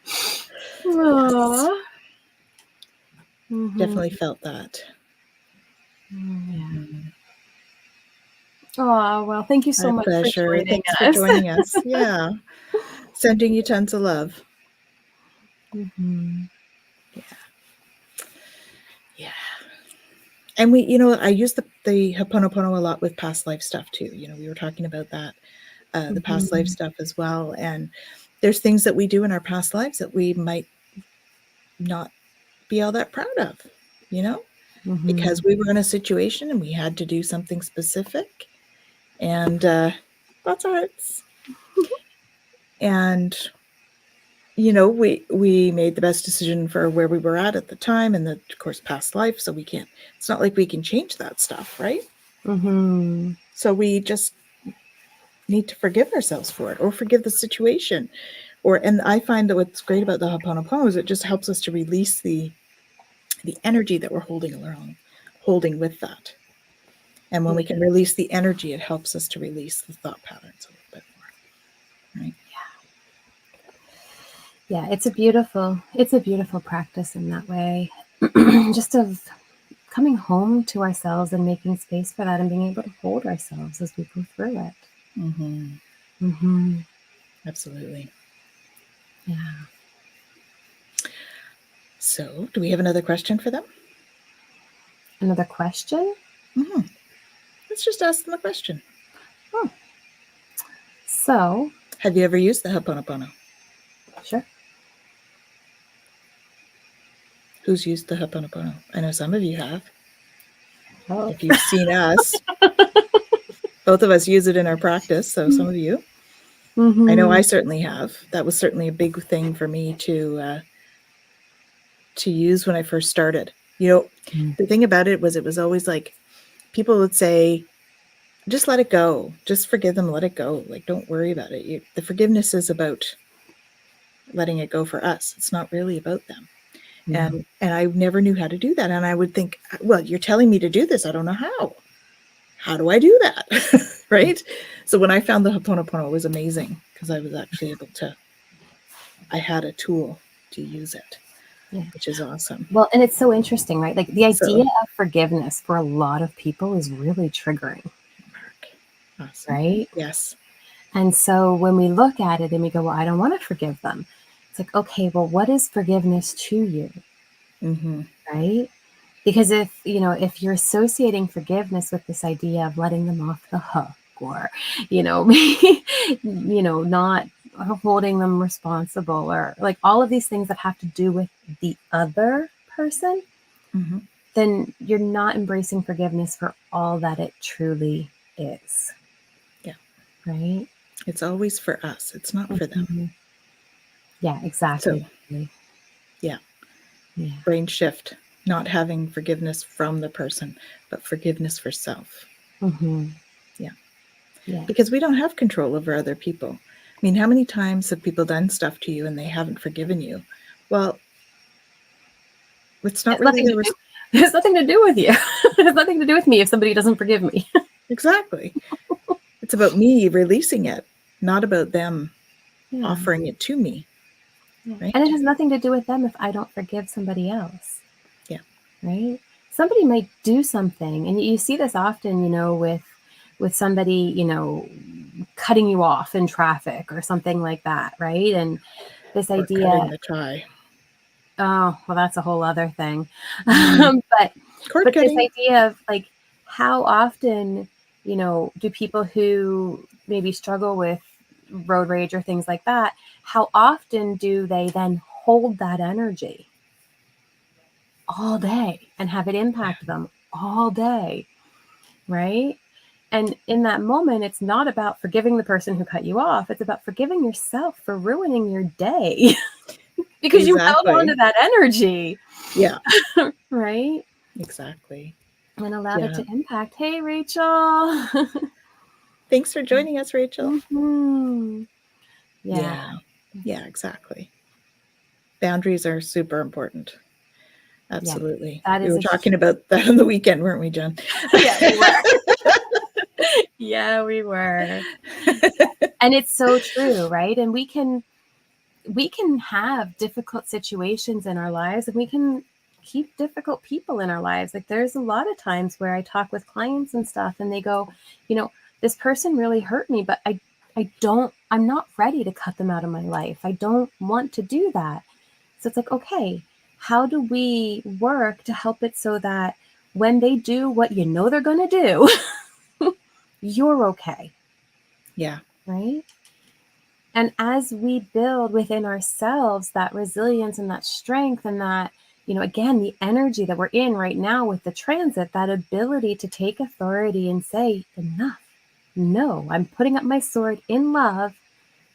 yes. Aww. Mm-hmm. Definitely felt that. Yeah. Mhm. Oh, well, thank you so My much for pleasure. joining Thanks for us. joining us. Yeah. Sending you tons of love. Mm-hmm. Yeah. And I use the Ho'oponopono a lot with past life stuff too. We were talking about that, the past life Mm-hmm. stuff as well. And there's things that we do in our past lives that we might not be all that proud of, Mm-hmm. because we were in a situation and we had to do something specific, and lots of hearts. And we made the best decision for where we were at the time, and of course past life. So it's not like we can change that stuff, right? Mm-hmm. So we just need to forgive ourselves for it, or forgive the situation, and I find that what's great about the Ho'oponopono is it just helps us to release the energy that we're holding with that. And when we can release the energy, it helps us to release the thought patterns a little bit more, right? Yeah, it's a beautiful practice in that way. Just of coming home to ourselves and making space for that and being able to hold ourselves as we go through it. Mm-hmm. Mm-hmm. Absolutely. Yeah. So, do we have another question for them? Another question? Mm-hmm. Let's just ask them a question. Oh. So, Have you ever used the Ho'oponopono? sure. Who's used the Ho'oponopono? I know some of you have. Oh. If you've seen us, both of us use it in our practice. So some of you, I know I certainly have. That was certainly a big thing for me to use when I first started. The thing about it was always like, people would say, just let it go. Just forgive them, let it go. Like, don't worry about it. The forgiveness is about letting it go for us. It's not really about them. And I never knew how to do that. And I would think, well, you're telling me to do this. I don't know how. How do I do that? Right? So when I found the Ho'oponopono, it was amazing, because I was actually able to, I had a tool to use it, which is awesome. Well, and it's so interesting, right? Like, the idea of forgiveness for a lot of people is really triggering. Awesome. Right? Yes. And so when we look at it and we go, well, I don't want to forgive them. It's like, okay, well, what is forgiveness to you? Right? Because if you're associating forgiveness with this idea of letting them off the hook, or, not holding them responsible, or like all of these things that have to do with the other person, then you're not embracing forgiveness for all that it truly is. Yeah. Right? It's always for us. It's not for them. Yeah, exactly. So, yeah. Brain shift. Not having forgiveness from the person, but forgiveness for self. Yeah. Because we don't have control over other people. I mean, how many times have people done stuff to you and they haven't forgiven you? Well, it's not really their it has nothing to do with you. It has nothing to do with me if somebody doesn't forgive me. Exactly. It's about me releasing it, not about them offering it to me. Right? And it has nothing to do with them if I don't forgive somebody else. Yeah. Right? Somebody might do something, and you see this often, with somebody, cutting you off in traffic or something like that, right? And this idea, cutting the tie. Oh, well, that's a whole other thing. But this idea of, like, how often, do people who maybe struggle with road rage or things like that, how often do they then hold that energy all day and have it impact them all day, right? And in that moment, it's not about forgiving the person who cut you off. It's about forgiving yourself for ruining your day because you held on to that energy. Yeah. Right? Exactly. And allowed it to impact. Hey, Rachel. Thanks for joining us, Rachel. Yeah. Yeah, exactly. Boundaries are super important. Absolutely. We were talking about that on the weekend, weren't we, Jen? Yeah, we were. Yeah, we were. And it's so true, right? And we can have difficult situations in our lives, and we can keep difficult people in our lives. Like, there's a lot of times where I talk with clients and stuff, and they go, this person really hurt me, but I'm not ready to cut them out of my life. I don't want to do that. So it's like, okay, how do we work to help it so that when they do what they're going to do, you're okay? Yeah. Right? And as we build within ourselves that resilience and that strength and that, again, the energy that we're in right now with the transit, that ability to take authority and say, enough. No, I'm putting up my sword in love.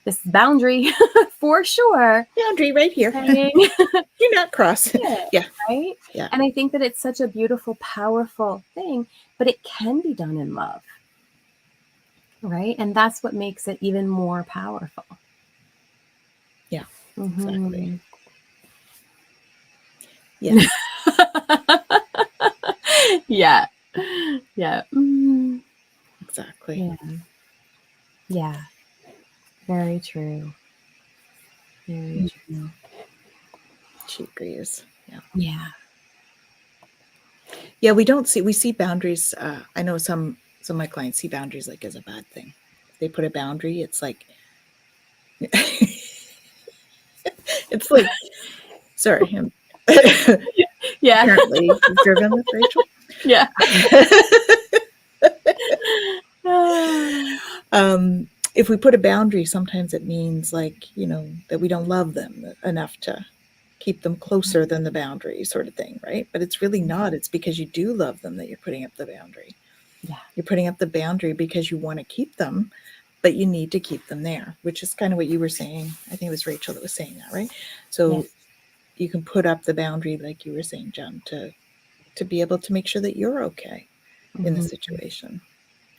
This boundary for sure. Boundary right here. You're not cross. Yeah. Right? Yeah. And I think that it's such a beautiful, powerful thing, but it can be done in love. Right? And that's what makes it even more powerful. Yeah. Exactly. Yeah. Yeah. Yeah. Exactly. Yeah. Very true. Very true. She agrees. Yeah. Yeah. Yeah, we see boundaries. I know some of my clients see boundaries like as a bad thing. If they put a boundary, it's like it's like, sorry, yeah. Apparently driven with Rachel. Yeah. If we put a boundary, sometimes it means, like, that we don't love them enough to keep them closer than the boundary sort of thing, right? But it's really not. It's because you do love them that you're putting up the boundary. Yeah. You're putting up the boundary because you want to keep them, but you need to keep them there, which is kind of what you were saying. I think it was Rachel that was saying that, right? So Yes. you can put up the boundary, like you were saying, Jen, to be able to make sure that you're okay in the situation.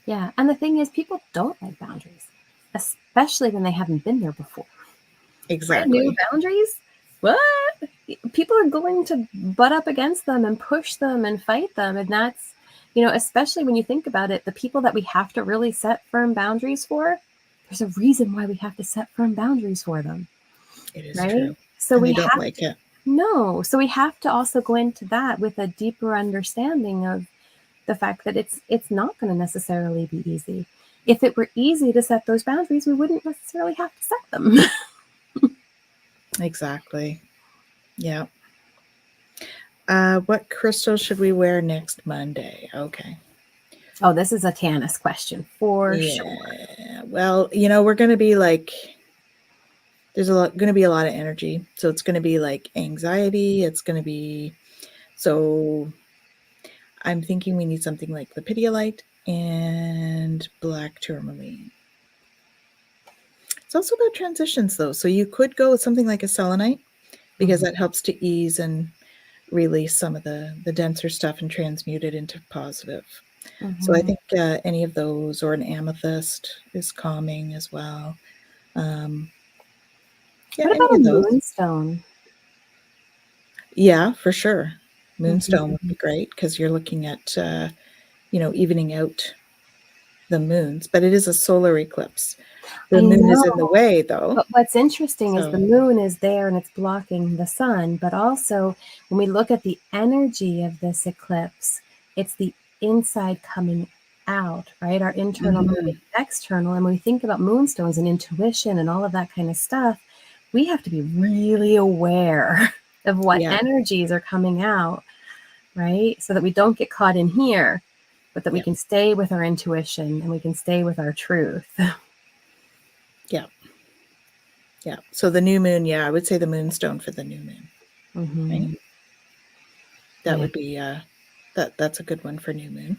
Yeah. And the thing is, people don't like boundaries, especially when they haven't been there before. Exactly. New boundaries? What? People are going to butt up against them and push them and fight them. And that's, especially when you think about it, the people that we have to really set firm boundaries for, there's a reason why we have to set firm boundaries for them. It is right? true. So and we they don't have like it. No. So we have to also go into that with a deeper understanding of the fact that it's not going to necessarily be easy. If it were easy to set those boundaries, we wouldn't necessarily have to set them. Exactly. Yeah. What crystal should we wear next Monday? Okay. Oh, this is a Tanis question for sure. Well, we're going to be like, there's going to be a lot of energy. So it's going to be like anxiety. It's going to be, so I'm thinking we need something like lepidolite and black tourmaline. It's also about transitions though. So you could go with something like a selenite because that helps to ease and release some of the denser stuff and transmute it into positive. So I think any of those, or an amethyst, is calming as well. Yeah, What about a moonstone? Yeah, for sure. Moonstone would be great because you're looking at, evening out the moons, but it is a solar eclipse. The moon is in the way, though. But what's interesting is the moon is there and it's blocking the sun. But also, when we look at the energy of this eclipse, it's the inside coming out, right? Our internal moving external. And when we think about moonstones and intuition and all of that kind of stuff, we have to be really aware of what energies are coming out, right? So that we don't get caught in here, but that we can stay with our intuition and we can stay with our truth. Yeah. Yeah. So the new moon, I would say the moonstone for the new moon. Right? That would be that's a good one for new moon.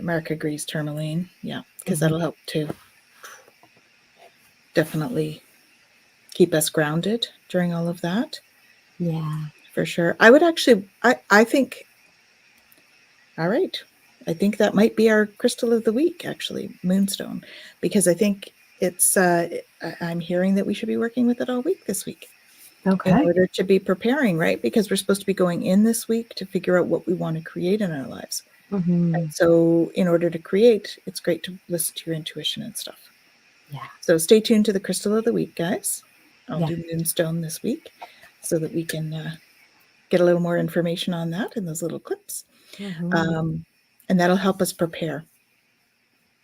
Mark agrees, tourmaline. Yeah, because that'll help to definitely keep us grounded during all of that. Yeah. For sure. I would actually, I think, all right. I think that might be our crystal of the week, actually, moonstone, because I think it's, I'm hearing that we should be working with it all week this week. Okay. In order to be preparing, right? Because we're supposed to be going in this week to figure out what we want to create in our lives. And so in order to create, it's great to listen to your intuition and stuff. Yeah. So stay tuned to the crystal of the week, guys. I'll do moonstone this week so that we can get a little more information on that in those little clips. And that'll help us prepare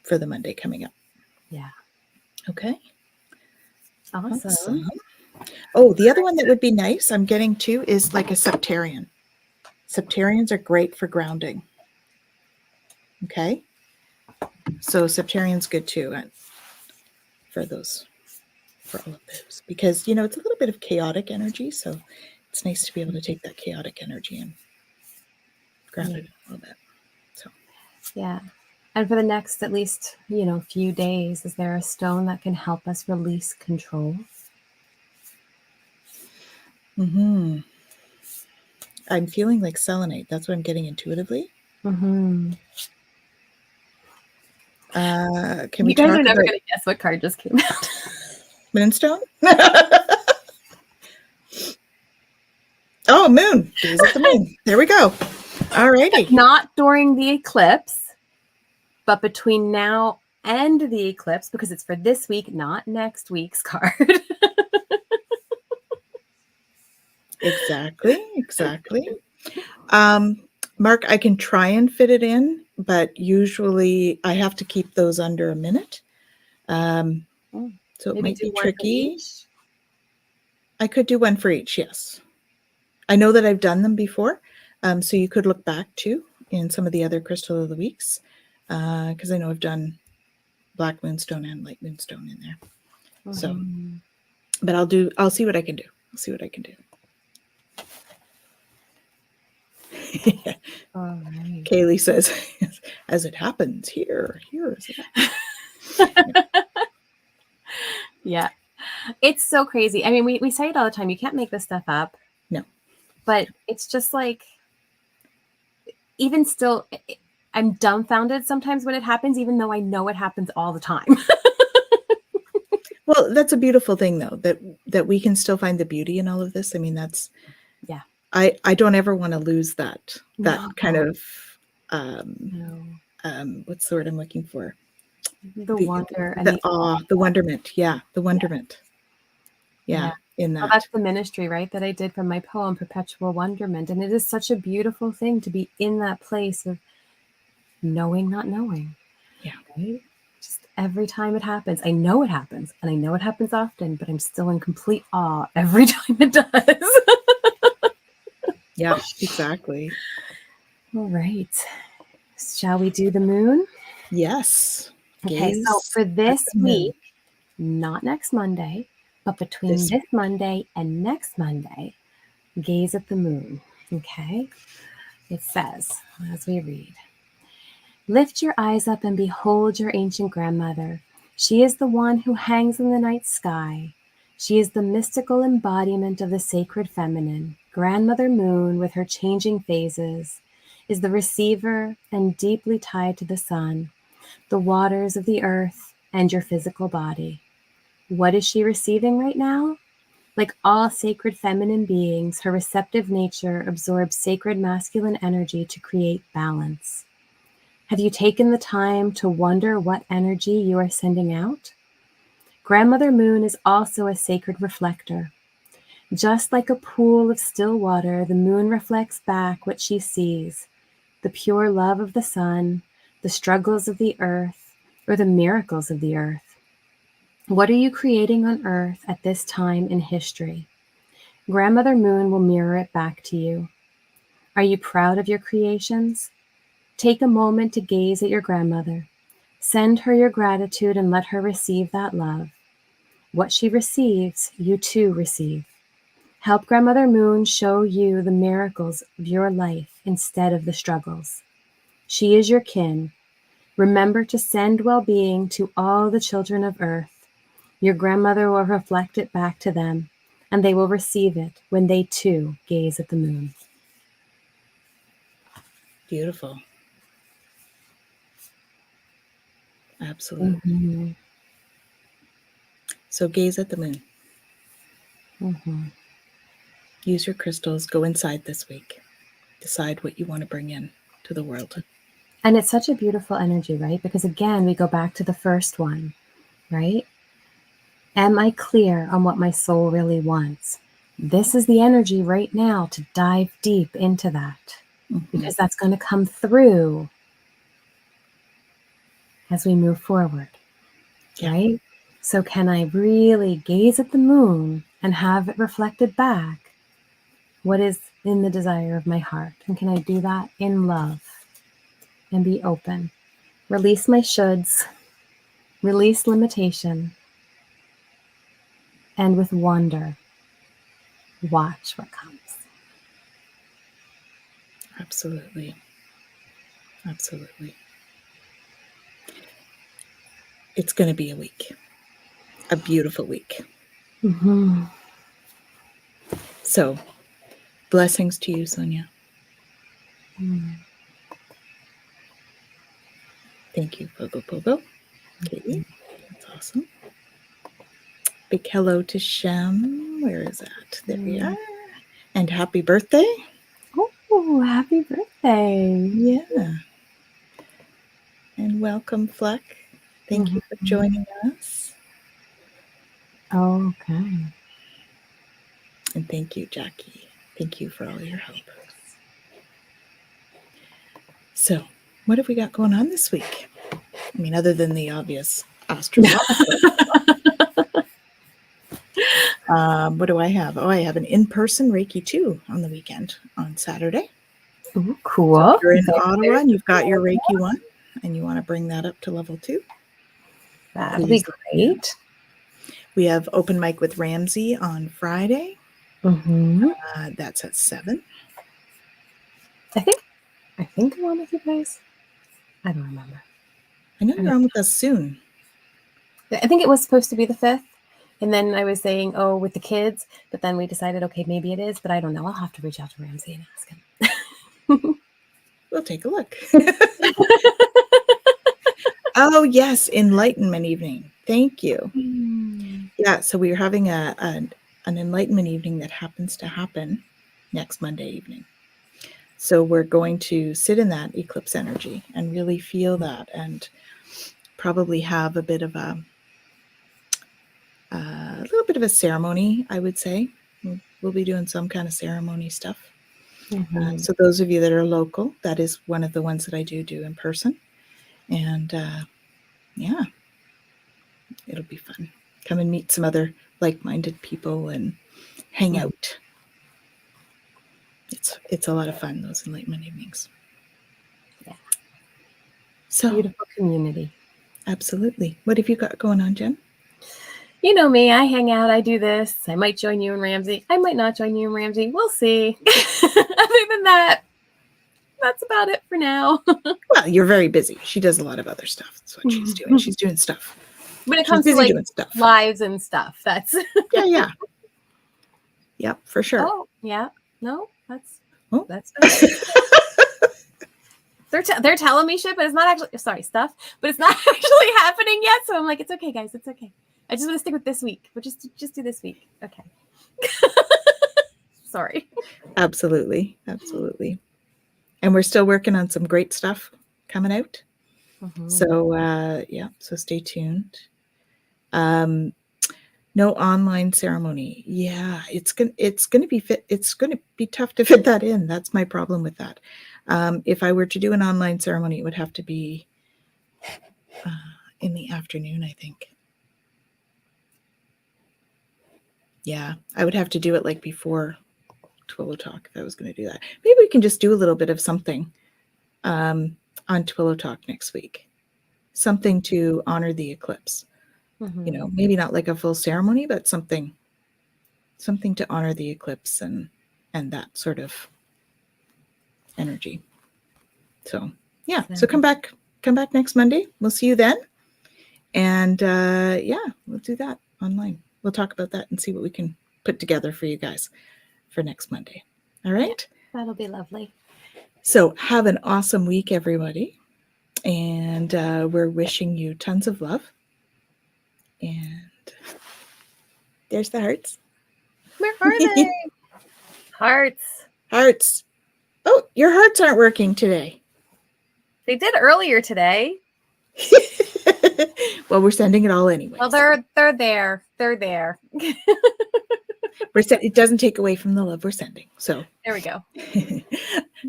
for the Monday coming up. Yeah. Okay. Awesome. Oh, the other one that would be nice, I'm getting to, is like a septarian. Septarians are great for grounding. Okay. So septarian's good too for all of those, because, it's a little bit of chaotic energy. So it's nice to be able to take that chaotic energy and ground it a little bit. So, yeah. And for the next, at least, few days, is there a stone that can help us release control? I'm feeling like selenite. That's what I'm getting intuitively. Can we You guys talk are never about going to guess what card just came out. moonstone? Oh, moon. Gaze at the moon. There we go. All righty. Not during the eclipse, but between now and the eclipse, because it's for this week, not next week's card. Exactly. Mark, I can try and fit it in, but usually I have to keep those under a minute. So it might be tricky. I could do one for each, yes. I know that I've done them before, so you could look back too in some of the other crystal of the weeks, because I know I've done black moonstone and light moonstone in there. So, but I'll see what I can do. I'll see what I can do. All right. Kaylee says, as it happens, here is it. Yeah. It's so crazy. I mean, we say it all the time. You can't make this stuff up. No. But it's just like, even still, I'm dumbfounded sometimes when it happens, even though I know it happens all the time. Well, that's a beautiful thing, though, that we can still find the beauty in all of this. I mean, that's, Yeah. I don't ever want to lose that No. kind of, No. what's the word I'm looking for? The wonder and the awe, the wonderment. Yeah, the wonderment. Yeah, in that. Well, that's the ministry, right, that I did from my poem, Perpetual Wonderment. And it is such a beautiful thing to be in that place of knowing, not knowing. Yeah. Right? Just every time it happens, I know it happens, and I know it happens often, but I'm still in complete awe every time it does. Yeah, exactly. All right. Shall we do the moon? Yes. Okay, Gaze so for this at the moon. week, not next Monday, but between this Monday and next Monday, gaze at the moon. Okay? It says, as we read, lift your eyes up and behold your ancient grandmother. She is the one who hangs in the night sky. She is the mystical embodiment of the sacred feminine. Grandmother Moon, with her changing phases, is the receiver and deeply tied to the sun, the waters of the earth, and your physical body. What is she receiving right now? Like all sacred feminine beings, her receptive nature absorbs sacred masculine energy to create balance. Have you taken the time to wonder what energy you are sending out? Grandmother Moon is also a sacred reflector. Just like a pool of still water, the moon reflects back what she sees, the pure love of the sun, the struggles of the earth, or the miracles of the earth. What are you creating on earth at this time in history? Grandmother Moon will mirror it back to you. Are you proud of your creations? Take a moment to gaze at your grandmother. Send her your gratitude and let her receive that love. What she receives, you too receive. Help Grandmother Moon show you the miracles of your life instead of the struggles. She is your kin. Remember to send well-being to all the children of earth. Your grandmother will reflect it back to them, and they will receive it when they too gaze at the moon. Beautiful. Absolutely. Mm-hmm. So gaze at the moon. Mm-hmm. Use your crystals. Go inside this week. Decide what you want to bring in to the world. And it's such a beautiful energy, right? Because again, we go back to the first one, right? Am I clear on what my soul really wants? This is the energy right now to dive deep into that, because that's going to come through as we move forward, right? So can I really gaze at the moon and have it reflected back what is in the desire of my heart? And can I do that in love and be open? Release my shoulds, release limitation, and with wonder, watch what comes. Absolutely. Absolutely. It's going to be a week. A beautiful week. Mm-hmm. So, blessings to you, Sonia. Thank you, Pogo Pogo. Katie, that's awesome. Big hello to Shem. Where is that? There we are. And happy birthday. Oh, happy birthday. Yeah. And welcome, Fleck. Thank you for joining us. Okay. And thank you, Jackie. Thank you for all your help. So, what have we got going on this week? I mean, other than the obvious astrological. What do I have? Oh, I have an in-person Reiki 2 on the weekend on Saturday. Ooh, cool. So if you're in Ottawa and you've got your Reiki 1 and you want to bring that up to level 2, that'll be great. We have open mic with Ramsey on Friday. Mm-hmm. That's at 7. I think I'm on with you guys. I don't remember. I know you're on with us soon. I think it was supposed to be the 5th. And then I was saying, oh, with the kids. But then we decided, okay, maybe it is. But I don't know. I'll have to reach out to Ramsey and ask him. We'll take a look. Oh, yes. Enlightenment evening. Thank you. Yeah. So we are having an enlightenment evening that happens to happen next Monday evening. So we're going to sit in that eclipse energy and really feel that, and probably have a bit of a little bit of a ceremony, I would say. We'll be doing some kind of ceremony stuff. Mm-hmm. So those of you that are local, that is one of the ones that I do in person. And yeah, it'll be fun. Come and meet some other like-minded people and hang out. It's a lot of fun, those enlightenment evenings. Yeah. So beautiful community. Absolutely. What have you got going on, Jen? You know me, I hang out, I do this. I might join you and Ramsey. I might not join you and Ramsey. We'll see. Other than that, that's about it for now. Well, you're very busy. She does a lot of other stuff. That's what she's doing. She's doing stuff. When it comes to like lives and stuff, that's yeah. Yep, for sure. Oh, yeah. No, that's Oh. that's they're telling me shit, but it's not actually stuff, but it's not actually happening yet. So I'm like, it's okay, guys, it's okay. I just want to stick with this week. We'll just do this week. Okay. Sorry. Absolutely. And we're still working on some great stuff coming out. Mm-hmm. So yeah, so stay tuned. No online ceremony. Yeah, it's gonna be tough to fit that in. That's my problem with that. If I were to do an online ceremony, it would have to be in the afternoon, I think. Yeah, I would have to do it like before Twillow Talk if I was going to do that. Maybe we can just do a little bit of something on Twillow Talk next week. Something to honor the eclipse. Mm-hmm. You know, maybe not like a full ceremony, but something to honor the eclipse and that sort of energy. So yeah, so come back next Monday. We'll see you then. And yeah, we'll do that online. We'll talk about that and see what we can put together for you guys for next Monday. All right? Yeah, that'll be lovely. So have an awesome week, everybody. And we're wishing you tons of love. And there's the hearts. Where are they? Hearts. Oh, your hearts aren't working today. They did earlier today. Well, we're sending it all anyway. Well, they're there. They're there. It doesn't take away from the love we're sending. So there we go.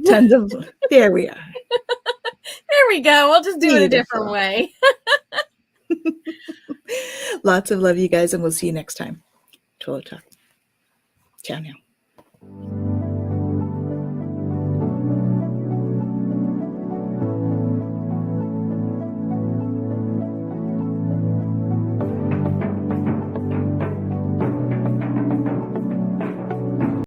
Tons of love. There we are. There we go. We'll just do it a different way. Lots of love, you guys, and we'll see you next time. Twillow Talk. Ciao now.